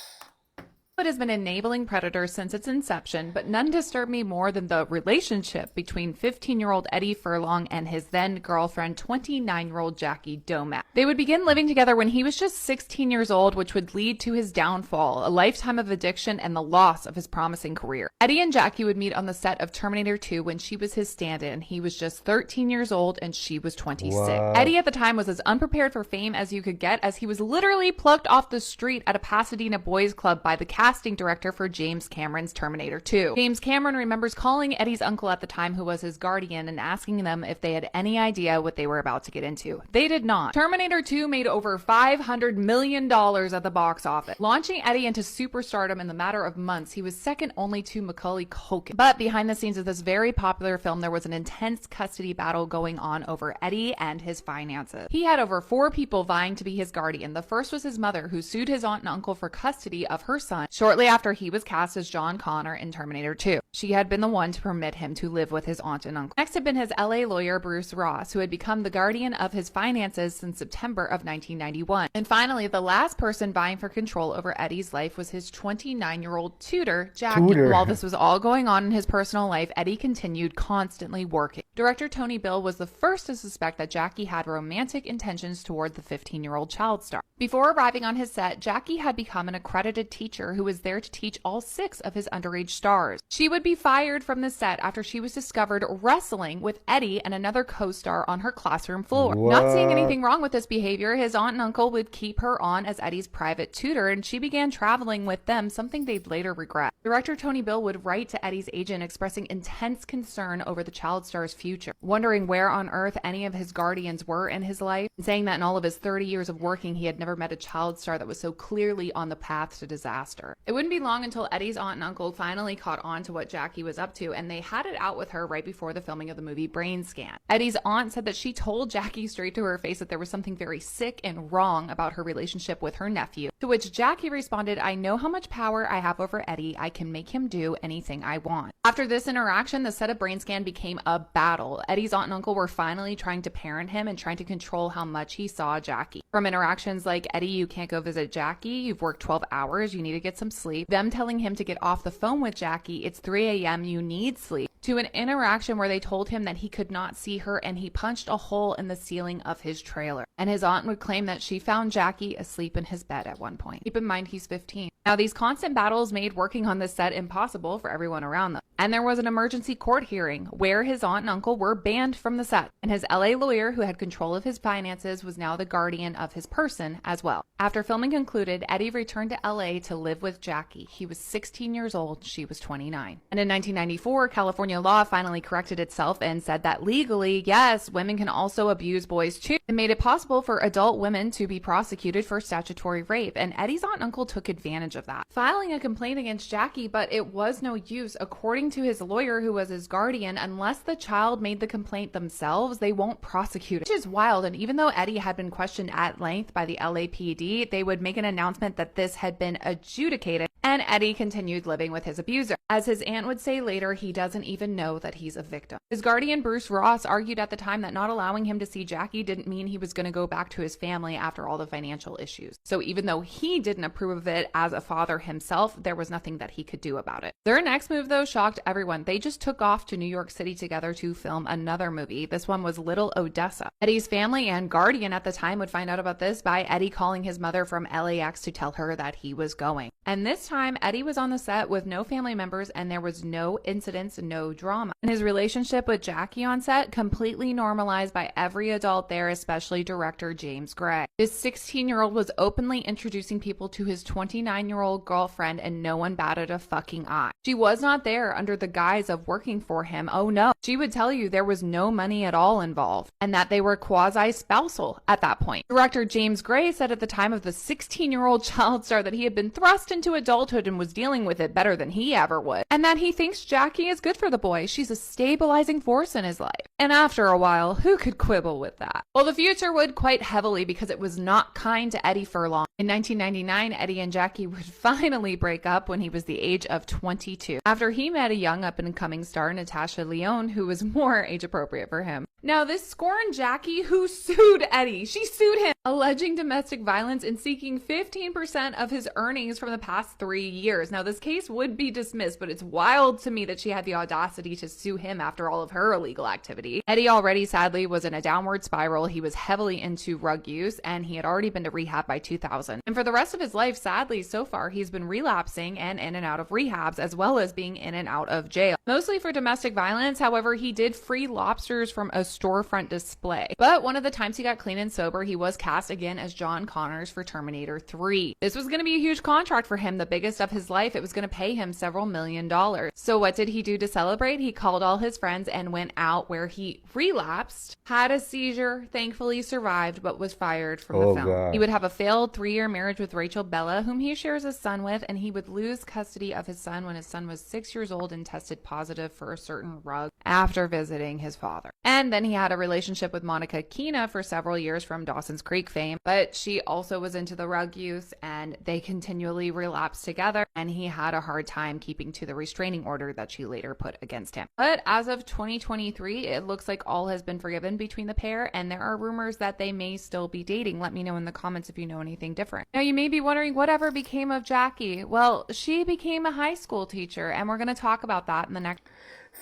has been enabling predators since its inception, but none disturb me more than the relationship between 15-year-old Eddie Furlong and his then-girlfriend, 29-year-old Jackie Domack. They would begin living together when he was just 16 years old, which would lead to his downfall, a lifetime of addiction, and the loss of his promising career. Eddie and Jackie would meet on the set of Terminator 2 when she was his stand-in. He was just 13 years old and she was 26. Wow. Eddie at the time was as unprepared for fame as you could get, as he was literally plucked off the street at a Pasadena boys club by the casting director for James Cameron's Terminator 2. James Cameron remembers calling Eddie's uncle at the time, who was his guardian, and asking them if they had any idea what they were about to get into. They did not. Terminator 2 made over $500 million at the box office, launching Eddie into superstardom in the matter of months. He was second only to Macaulay Culkin. But behind the scenes of this very popular film, there was an intense custody battle going on over Eddie and his finances. He had over 4 people vying to be his guardian. The first was his mother, who sued his aunt and uncle for custody of her son shortly after he was cast as John Connor in Terminator 2. She had been the one to permit him to live with his aunt and uncle. Next had been his LA lawyer, Bruce Ross, who had become the guardian of his finances since September of 1991. And finally, the last person vying for control over Eddie's life was his 29-year-old tutor, Jackie. While this was all going on in his personal life, Eddie continued constantly working. Director Tony Bill was the first to suspect that Jackie had romantic intentions toward the 15-year-old child star. Before arriving on his set, Jackie had become an accredited teacher who was there to teach all 6 of his underage stars. She would be fired from the set after she was discovered wrestling with Eddie and another co-star on her classroom floor. Not seeing anything wrong with this behavior, his aunt and uncle would keep her on as Eddie's private tutor, and she began traveling with them, something they'd later regret. Director Tony Bill would write to Eddie's agent expressing intense concern over the child star's future, wondering where on earth any of his guardians were in his life, and saying that in all of his 30 years of working, he had never met a child star that was so clearly on the path to disaster. It wouldn't be long until Eddie's aunt and uncle finally caught on to what Jackie was up to, and they had it out with her right before the filming of the movie Brain Scan. Eddie's aunt said that she told Jackie straight to her face that there was something very sick and wrong about her relationship with her nephew, to which Jackie responded, "I know how much power I have over Eddie. I can make him do anything I want." After this interaction, the set of Brain Scan became a battle. Eddie's aunt and uncle were finally trying to parent him and trying to control how much he saw Jackie. From interactions like, "Eddie, you can't go visit Jackie. You've worked 12 hours. You need to get some sleep." Them telling him to get off the phone with Jackie. "It's 3 a.m. You need sleep." To an interaction where they told him that he could not see her and he punched a hole in the ceiling of his trailer. And his aunt would claim that she found Jackie asleep in his bed at one point. Keep in mind he's 15. Now, these constant battles made working on this set impossible for everyone around them. And there was an emergency court hearing where his aunt and uncle were banned from the set. And his LA lawyer, who had control of his finances, was now the guardian of his person as well. After filming concluded, Eddie returned to LA to live with Jackie. He was 16 years old. She was 29. And in 1994, California law finally corrected itself and said that legally, yes, women can also abuse boys too. It made it possible for adult women to be prosecuted for statutory rape. And Eddie's aunt and uncle took advantage of that, filing a complaint against Jackie, but it was no use. According to his lawyer, who was his guardian, unless the child made the complaint themselves, they won't prosecute it, which is wild. And even though Eddie had been questioned at length by the LAPD, they would make an announcement that this had been adjudicated, and Eddie continued living with his abuser. As his aunt would say later, he doesn't even know that he's a victim. His guardian, Bruce Ross, argued at the time that not allowing him to see Jackie didn't mean he was going to go back to his family after all the financial issues. So even though he didn't approve of it as a father himself, there was nothing that he could do about it. Their next move, though, shocked everyone. They just took off to New York City together to film another movie. This one was Little Odessa. Eddie's family and guardian at the time would find out about this by Eddie calling his mother from LAX to tell her that he was going. And this time, Eddie was on the set with no family members, and there was no incidents, no drama. And his relationship with Jackie on set completely normalized by every adult there, especially director James Gray. This 16-year-old was openly introducing people to his 29-year-old girlfriend, and no one batted a fucking eye. She was not there under the guise of working for him. Oh no. She would tell you there was no money at all involved, and that they were quasi-spousal at that point. Director James Gray said at the time of the 16-year-old child star that he had been thrust into adulthood and was dealing with it better than he ever would, and that he thinks Jackie is good for the boy. She's a stabilizing force in his life. And after a while, who could quibble with that? Well, the future would quite heavily, because it was not kind to Eddie for long. In 1999, Eddie and Jackie would finally break up when he was the age of 22, after he met a young up-and-coming star, Natasha Lyonne, who was more age-appropriate for him. Now, this scorned Jackie, who sued Eddie. She sued him, alleging domestic violence and seeking 15% of his earnings from the past 3 years. Now, this case would be dismissed, but it's wild to me that she had the audacity to sue him after all of her illegal activity. Eddie already, sadly, was in a downward spiral. He was heavily into drug use, and he had already been to rehab by 2000. And for the rest of his life, sadly, so far, he's been relapsing and in and out of rehabs, as well as being in and out of jail. Mostly for domestic violence. However, he did free lobsters from a storefront display. But one of the times he got clean and sober, he was cast again as John Connors for Terminator 3. This was going to be a huge contract for him, the biggest of his life. It was going to pay him several $1 million. So what did he do to celebrate? He called all his friends and went out, where he relapsed, had a seizure, thankfully survived, but was fired from the film. God. He would have a failed 3-year marriage with Rachel Bella, whom he shares a son with, and he would lose custody of his son when his son was 6 years old and tested positive for a certain drug after visiting his father. And then he had a relationship with Monica Keena for several years from Dawson's Creek fame, but she also was into the drug use, and they continually relapsed together, and he had a hard time keeping to the restraining order that she later put against him. But as of 2023, it looks like all has been forgiven between the pair, and there are rumors that they may still be dating. Let me know in the comments if you know anything different. Now, you may be wondering, whatever became of Jackie? Well, she became a high school teacher, and we're going to talk about that in the next.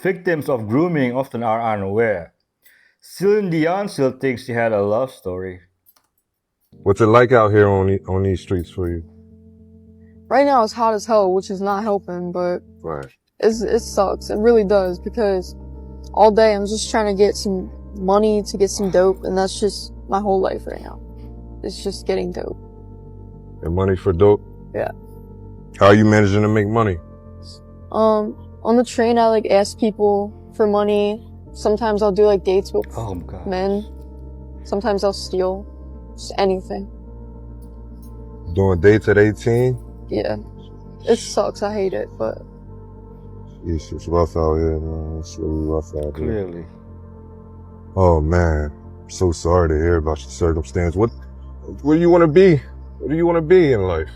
Victims of grooming often are unaware. Celine Dion still thinks she had a love story. What's it like out here on these streets for you? Right now it's hot as hell, which is not helping, but Right. it sucks. It really does, because all day I'm just trying to get some money to get some dope, and that's just my whole life right now. It's just getting dope. And money for dope? Yeah. How are you managing to make money? On the train I ask people for money. Sometimes I'll do dates with men. Sometimes I'll steal. Just anything. Doing dates at 18? Yeah. It sucks. I hate it, but It's rough out here, man. It's really rough out here. Clearly. Oh, man. I'm so sorry to hear about your circumstance. What do you want to be? What do you want to be in life?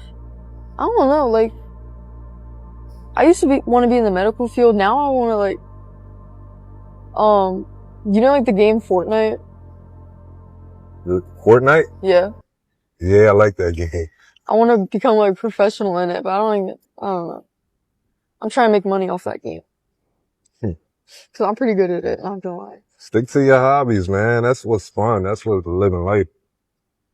I don't know. I used to want to be in the medical field. Now I want to the game Fortnite? Fortnite? Yeah. Yeah, I like that game. I want to become professional in it, but I don't know. I'm trying to make money off that game. Cause I'm pretty good at it, not gonna lie. Stick to your hobbies, man. That's what's fun. That's what living life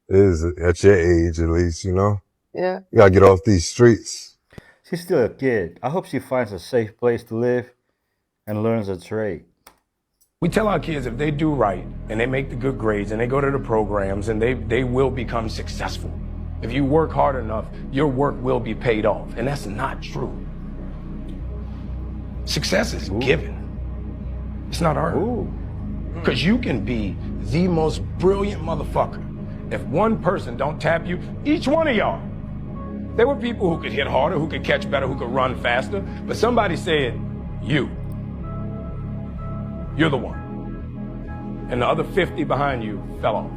is at your age, at least, you know? Yeah. You gotta get off these streets. She's still a kid. I hope she finds a safe place to live and learns a trade. We tell our kids if they do right and they make the good grades and they go to the programs and they will become successful. If you work hard enough, your work will be paid off. And that's not true. Success is given. It's not earned. Because you can be the most brilliant motherfucker. If one person don't tap you, each one of y'all. There were people who could hit harder, who could catch better, who could run faster. But somebody said, you're the one. And the other 50 behind you fell off.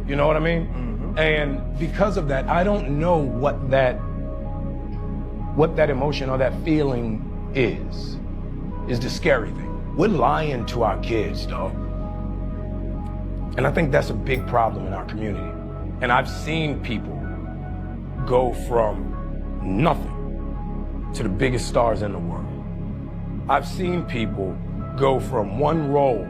You know what I mean? And because of that, I don't know what that emotion or that feeling is the scary thing. We're lying to our kids, dog. And I think that's a big problem in our community. And I've seen people go from nothing to the biggest stars in the world. I've seen people go from one role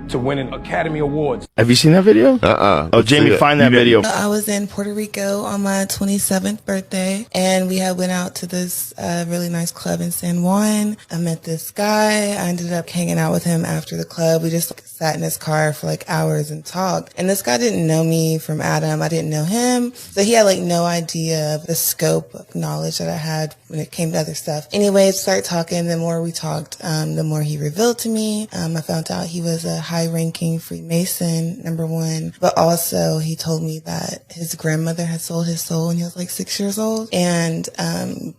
to winning Academy Awards. Have you seen that video? Oh, Jamie, find that video. I was in Puerto Rico on my 27th birthday, and we had went out to this really nice club in San Juan. I met this guy. I ended up hanging out with him after the club. We just sat in his car for like hours and talked. And this guy didn't know me from Adam. I didn't know him. So he had like no idea of the scope of knowledge that I had when it came to other stuff. Anyways, started talking. The more we talked, the more he revealed to me. I found out he was a high-ranking Freemason, number one. But also he told me that his grandmother had sold his soul when he was like 6 years old. And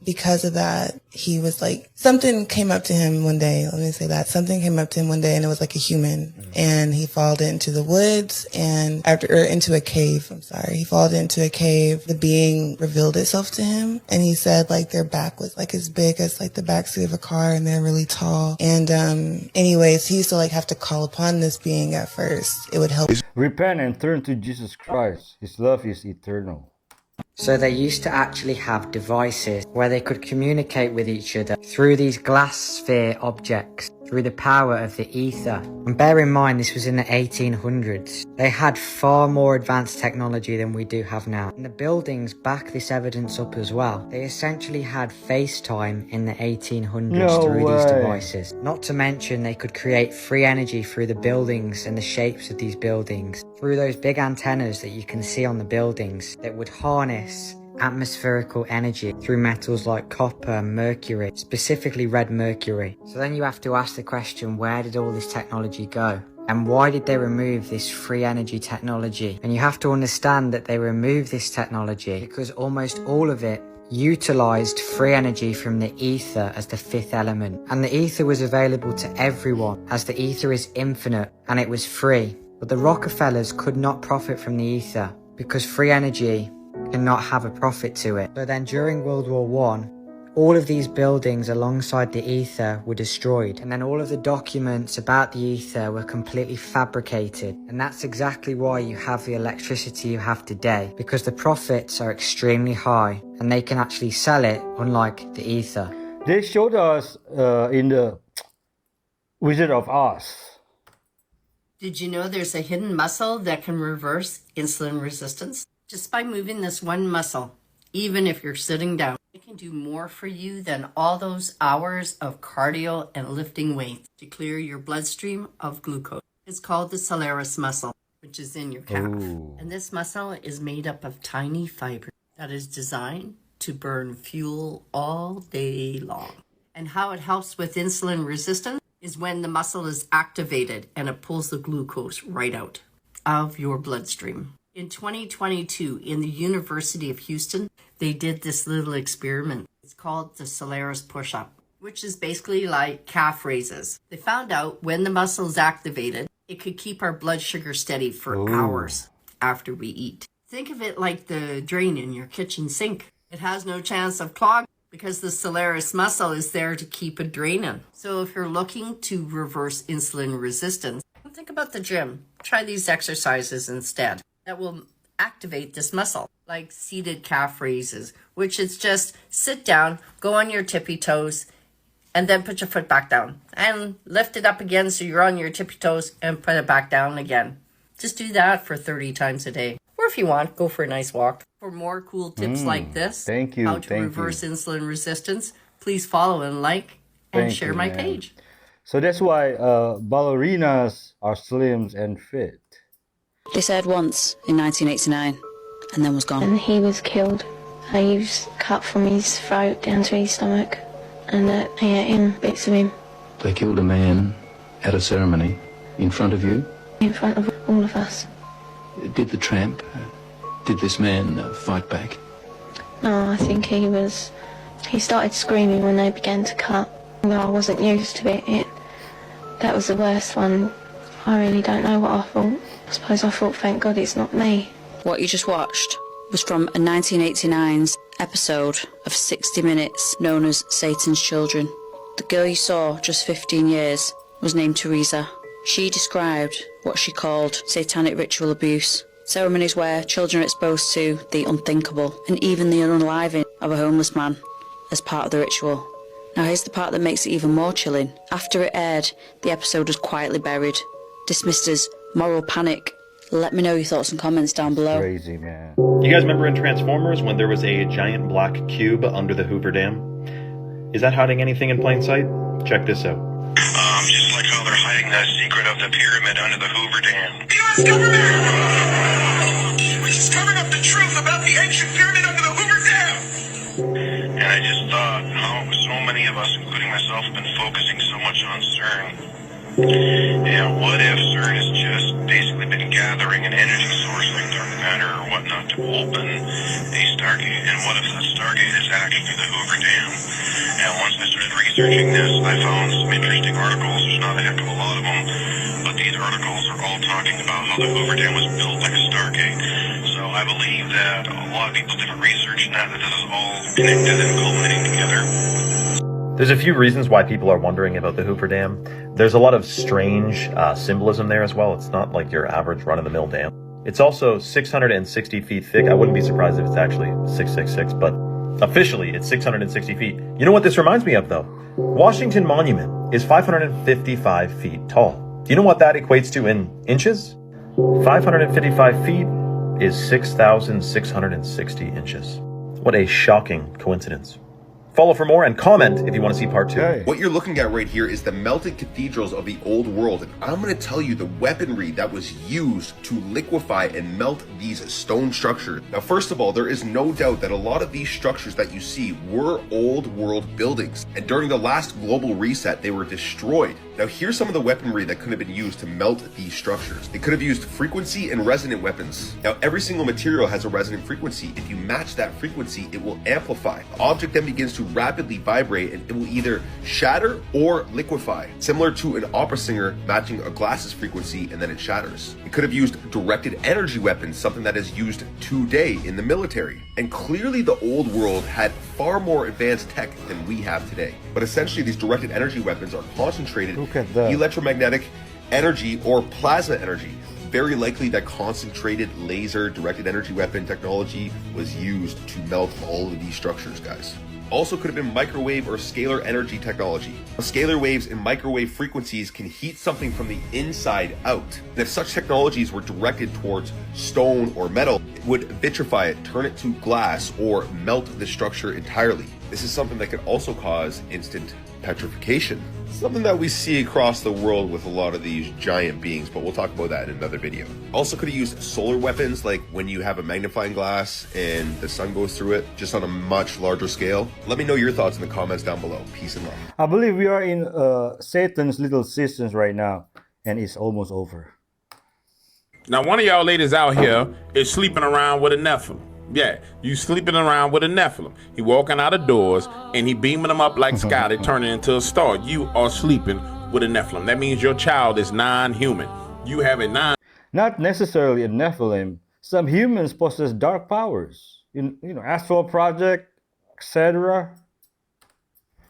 because of that, he was like, something came up to him one day. Let me say that. Something came up to him one day and it was like a human. And he followed it into the woods and into a cave. I'm sorry. He followed into a cave. The being revealed itself to him. And he said like their back was like as big as like the backseat of a car and they're really tall. And anyways, he used to like have to call upon this being at first. It would help. Repent and turn to Jesus Christ. His love is eternal. So they used to actually have devices where they could communicate with each other through these glass sphere objects, through the power of the ether. And bear in mind, this was in the 1800s. They had far more advanced technology than we do have now. And the buildings back this evidence up as well. They essentially had FaceTime in the 1800s through these devices. Not to mention they could create free energy through the buildings and the shapes of these buildings, through those big antennas that you can see on the buildings that would harness atmospherical energy through metals like copper and mercury, specifically red mercury. So then you have to ask the question, where did all this technology go? And why did they remove this free energy technology? And you have to understand that they removed this technology because almost all of it utilized free energy from the ether as the fifth element. And the ether was available to everyone, as the ether is infinite and it was free. But the Rockefellers could not profit from the ether because free energy cannot have a profit to it. So then during World War I, all of these buildings alongside the ether were destroyed. And then all of the documents about the ether were completely fabricated. And that's exactly why you have the electricity you have today, because the profits are extremely high and they can actually sell it, unlike the ether. They showed us in the Wizard of Oz. Did you know there's a hidden muscle that can reverse insulin resistance? Just by moving this one muscle, even if you're sitting down, it can do more for you than all those hours of cardio and lifting weights to clear your bloodstream of glucose. It's called the Solaris muscle, which is in your calf. Ooh. And this muscle is made up of tiny fibers that is designed to burn fuel all day long. And how it helps with insulin resistance is when the muscle is activated and it pulls the glucose right out of your bloodstream. In 2022, in the University of Houston, they did this little experiment. It's called the Solaris push-up, which is basically like calf raises. They found out when the muscle is activated, it could keep our blood sugar steady for hours after we eat. Think of it like the drain in your kitchen sink. It has no chance of clogging because the Solaris muscle is there to keep it draining. So if you're looking to reverse insulin resistance, think about the gym. Try these exercises instead. That will activate this muscle, like seated calf raises, which is just sit down, go on your tippy toes, and then put your foot back down. And lift it up again so you're on your tippy toes and put it back down again. Just do that for 30 times a day. Or if you want, go for a nice walk. For more cool tips like this, how to reverse insulin resistance, please follow and like and Thank share you, my man. page. So that's why ballerinas are slim and fit. Disappeared once in 1989 and then was gone. And he was killed. He was cut from his throat down to his stomach, and he ate him, bits of him. They killed a man at a ceremony in front of you? In front of all of us. Did the tramp, did this man fight back? No, I think he started screaming when they began to cut. Well, I wasn't used to it. That was the worst one. I really don't know what I thought. I suppose I thought, thank God it's not me. What you just watched was from a 1989's episode of 60 Minutes known as Satan's Children. The girl you saw, just 15 years, was named Teresa. She described what she called satanic ritual abuse, ceremonies where children are exposed to the unthinkable and even the unaliving of a homeless man as part of the ritual. Now here's the part that makes it even more chilling. After it aired, the episode was quietly buried, dismissed as moral panic. Let me know your thoughts and comments down below. Crazy, man. You guys remember in Transformers when there was a giant black cube under the Hoover Dam? Is that hiding anything in plain sight? Check this out. Just like how they're hiding the secret of the pyramid under the Hoover Dam. The U.S. government! We just covered up the truth about the ancient pyramid under the Hoover Dam! And I just thought how so many of us, including myself, have been focusing so much on CERN. And what if CERN has just basically been gathering an energy source like dark matter or whatnot to open a Stargate? And what if that Stargate is actually the Hoover Dam? And once I started researching this, I found some interesting articles. There's not a heck of a lot of them, but these articles are all talking about how the Hoover Dam was built like a Stargate. So I believe that a lot of people did research now that this is all connected and culminating together. There's a few reasons why people are wondering about the Hoover Dam. There's a lot of strange symbolism there as well. It's not like your average run-of-the-mill dam. It's also 660 feet thick. I wouldn't be surprised if it's actually 666, but officially it's 660 feet. You know what this reminds me of, though? Washington Monument is 555 feet tall. Do you know what that equates to in inches? 555 feet is 6,660 inches. What a shocking coincidence. Follow for more and comment if you want to see part 2. What you're looking at right here is the melted cathedrals of the old world, and I'm going to tell you the weaponry that was used to liquefy and melt these stone structures. Now, first of all, there is no doubt that a lot of these structures that you see were old world buildings, and during the last global reset, they were destroyed. Now, here's some of the weaponry that could have been used to melt these structures. They could have used frequency and resonant weapons. Now, every single material has a resonant frequency. If you match that frequency, it will amplify. The object then begins to rapidly vibrate, and it will either shatter or liquefy, similar to an opera singer matching a glass's frequency and then it shatters. It could have used directed energy weapons, something that is used today in the military. And clearly the old world had far more advanced tech than we have today. But essentially these directed energy weapons are concentrated electromagnetic energy or plasma energy. Very likely that concentrated laser directed energy weapon technology was used to melt all of these structures, guys. Also could have been microwave or scalar energy technology. Scalar waves and microwave frequencies can heat something from the inside out. And if such technologies were directed towards stone or metal, it would vitrify it, turn it to glass, or melt the structure entirely. This is something that could also cause instant petrification. Something that we see across the world with a lot of these giant beings, but we'll talk about that in another video. Also could have used solar weapons, like when you have a magnifying glass and the sun goes through it, just on a much larger scale. Let me know your thoughts in the comments down below. Peace and love. I believe we are in Satan's little sisters right now, and it's almost over. Now, one of y'all ladies out here is sleeping around with a Nephilim. Yeah, you sleeping around with a Nephilim. He walking out of doors and he beaming them up like Scotty, turning into a star. You are sleeping with a Nephilim. That means your child is non-human. You have a Not necessarily a Nephilim. Some humans possess dark powers. You know, Astral Project, etc.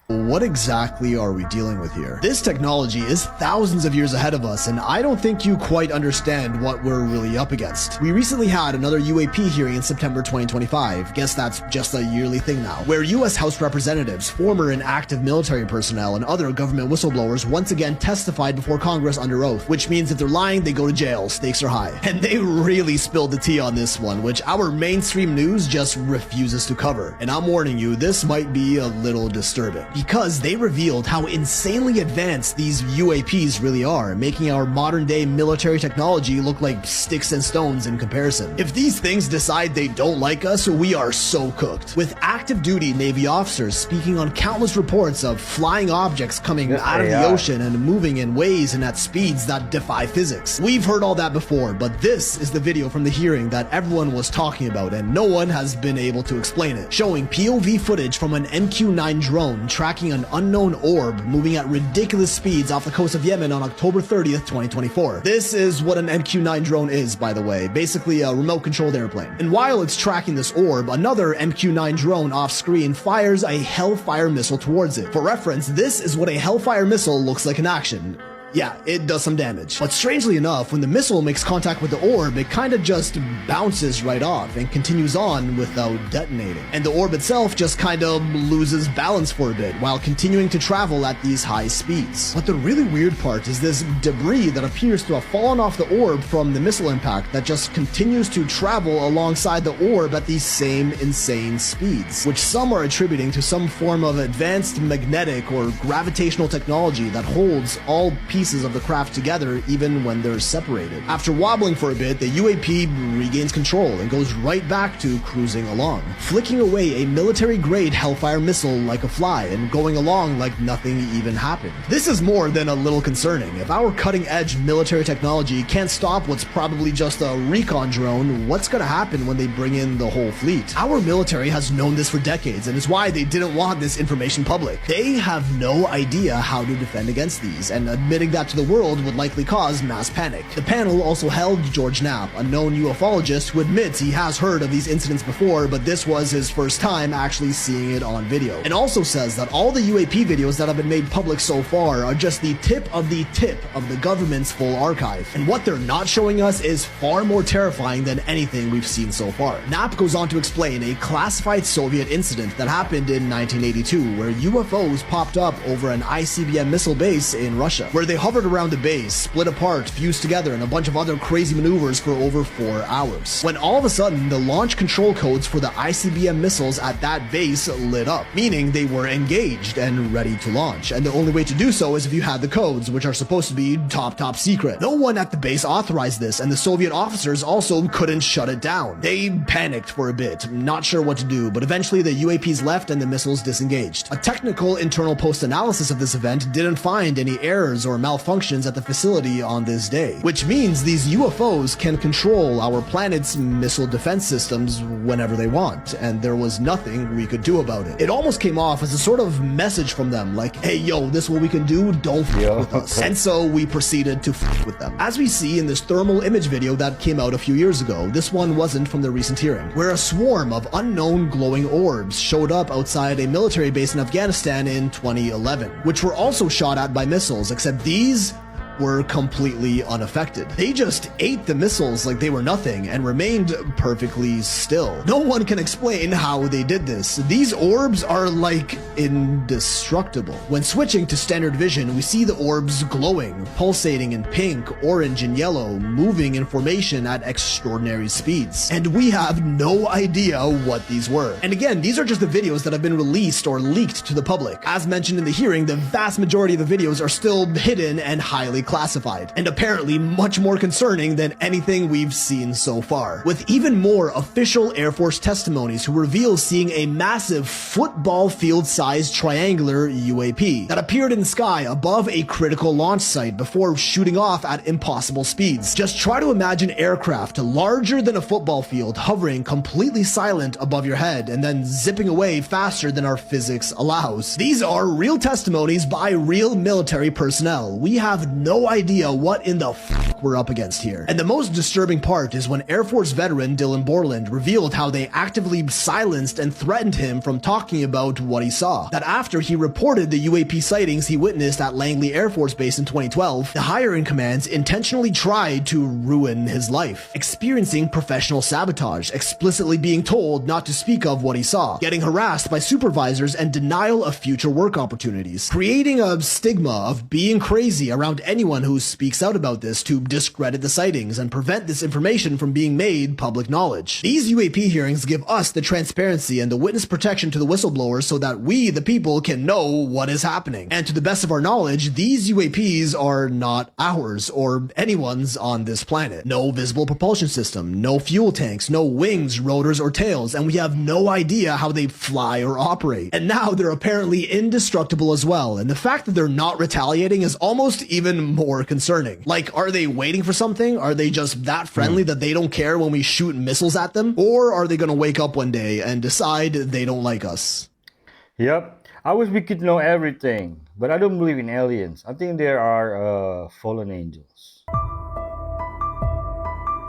What exactly are we dealing with here? This technology is thousands of years ahead of us, and I don't think you quite understand what we're really up against. We recently had another UAP hearing in September 2025. Guess that's just a yearly thing now, where US House representatives, former and active military personnel, and other government whistleblowers once again testified before Congress under oath, which means if they're lying, they go to jail. Stakes are high. And they really spilled the tea on this one, which our mainstream news just refuses to cover. And I'm warning you, this might be a little disturbing. because they revealed how insanely advanced these UAPs really are, making our modern day military technology look like sticks and stones in comparison. If these things decide they don't like us, we are so cooked. With active duty Navy officers speaking on countless reports of flying objects coming out of the ocean and moving in ways and at speeds that defy physics. We've heard all that before, but this is the video from the hearing that everyone was talking about and no one has been able to explain it, showing POV footage from an MQ-9 drone tracking an unknown orb moving at ridiculous speeds off the coast of Yemen on October 30th, 2024. This is what an MQ-9 drone is, by the way, basically a remote-controlled airplane. And while it's tracking this orb, another MQ-9 drone off-screen fires a Hellfire missile towards it. For reference, this is what a Hellfire missile looks like in action. Yeah, it does some damage. But strangely enough, when the missile makes contact with the orb, it kinda just bounces right off and continues on without detonating. And the orb itself just kinda loses balance for a bit while continuing to travel at these high speeds. But the really weird part is this debris that appears to have fallen off the orb from the missile impact that just continues to travel alongside the orb at these same insane speeds, which some are attributing to some form of advanced magnetic or gravitational technology that holds all pieces of the craft together even when they're separated. After wobbling for a bit, the UAP regains control and goes right back to cruising along, flicking away a military-grade Hellfire missile like a fly and going along like nothing even happened. This is more than a little concerning. If our cutting-edge military technology can't stop what's probably just a recon drone, what's gonna happen when they bring in the whole fleet? Our military has known this for decades and is why they didn't want this information public. They have no idea how to defend against these, and admitting that to the world would likely cause mass panic. The panel also held George Knapp, a known ufologist who admits he has heard of these incidents before, but this was his first time actually seeing it on video, and also says that all the UAP videos that have been made public so far are just the tip of the government's full archive, and what they're not showing us is far more terrifying than anything we've seen so far. Knapp goes on to explain a classified Soviet incident that happened in 1982 where UFOs popped up over an ICBM missile base in Russia, where they hovered around the base, split apart, fused together, and a bunch of other crazy maneuvers for over 4 hours. When all of a sudden, the launch control codes for the ICBM missiles at that base lit up, meaning they were engaged and ready to launch. And the only way to do so is if you had the codes, which are supposed to be top secret. No one at the base authorized this, and the Soviet officers also couldn't shut it down. They panicked for a bit, not sure what to do, but eventually the UAPs left and the missiles disengaged. A technical internal post-analysis of this event didn't find any errors or malfunctions at the facility on this day, which means these UFOs can control our planet's missile defense systems whenever they want, and there was nothing we could do about it. It almost came off as a sort of message from them, like, hey yo, this is what we can do, don't f with us. And so we proceeded to f with them. As we see in this thermal image video that came out a few years ago, this one wasn't from the recent hearing, where a swarm of unknown glowing orbs showed up outside a military base in Afghanistan in 2011, which were also shot at by missiles, except these were completely unaffected. They just ate the missiles like they were nothing and remained perfectly still. No one can explain how they did this. These orbs are like indestructible. When switching to standard vision, we see the orbs glowing, pulsating in pink, orange, and yellow, moving in formation at extraordinary speeds. And we have no idea what these were. And again, these are just the videos that have been released or leaked to the public. As mentioned in the hearing, the vast majority of the videos are still hidden and highly classified, and apparently much more concerning than anything we've seen so far, with even more official Air Force testimonies who reveal seeing a massive football field-sized triangular UAP that appeared in the sky above a critical launch site before shooting off at impossible speeds. Just try to imagine aircraft larger than a football field hovering completely silent above your head and then zipping away faster than our physics allows. These are real testimonies by real military personnel. We have no idea what in the f we're up against here. And the most disturbing part is when Air Force veteran Dylan Borland revealed how they actively silenced and threatened him from talking about what he saw. That after he reported the UAP sightings he witnessed at Langley Air Force Base in 2012, the higher-in commands intentionally tried to ruin his life, experiencing professional sabotage, explicitly being told not to speak of what he saw, getting harassed by supervisors, and denial of future work opportunities, creating a stigma of being crazy around anyone who speaks out about this to discredit the sightings and prevent this information from being made public knowledge. These UAP hearings give us the transparency and the witness protection to the whistleblowers so that we, the people, can know what is happening. And to the best of our knowledge, these UAPs are not ours or anyone's on this planet. No visible propulsion system, no fuel tanks, no wings, rotors, or tails, and we have no idea how they fly or operate. And now they're apparently indestructible as well, and the fact that they're not retaliating is almost even more concerning. Like, are they waiting for something? Are they just that friendly that they don't care when we shoot missiles at them? Or are they gonna wake up one day and decide they don't like us? Yep. I wish we could know everything, but I don't believe in aliens. I think there are fallen angels.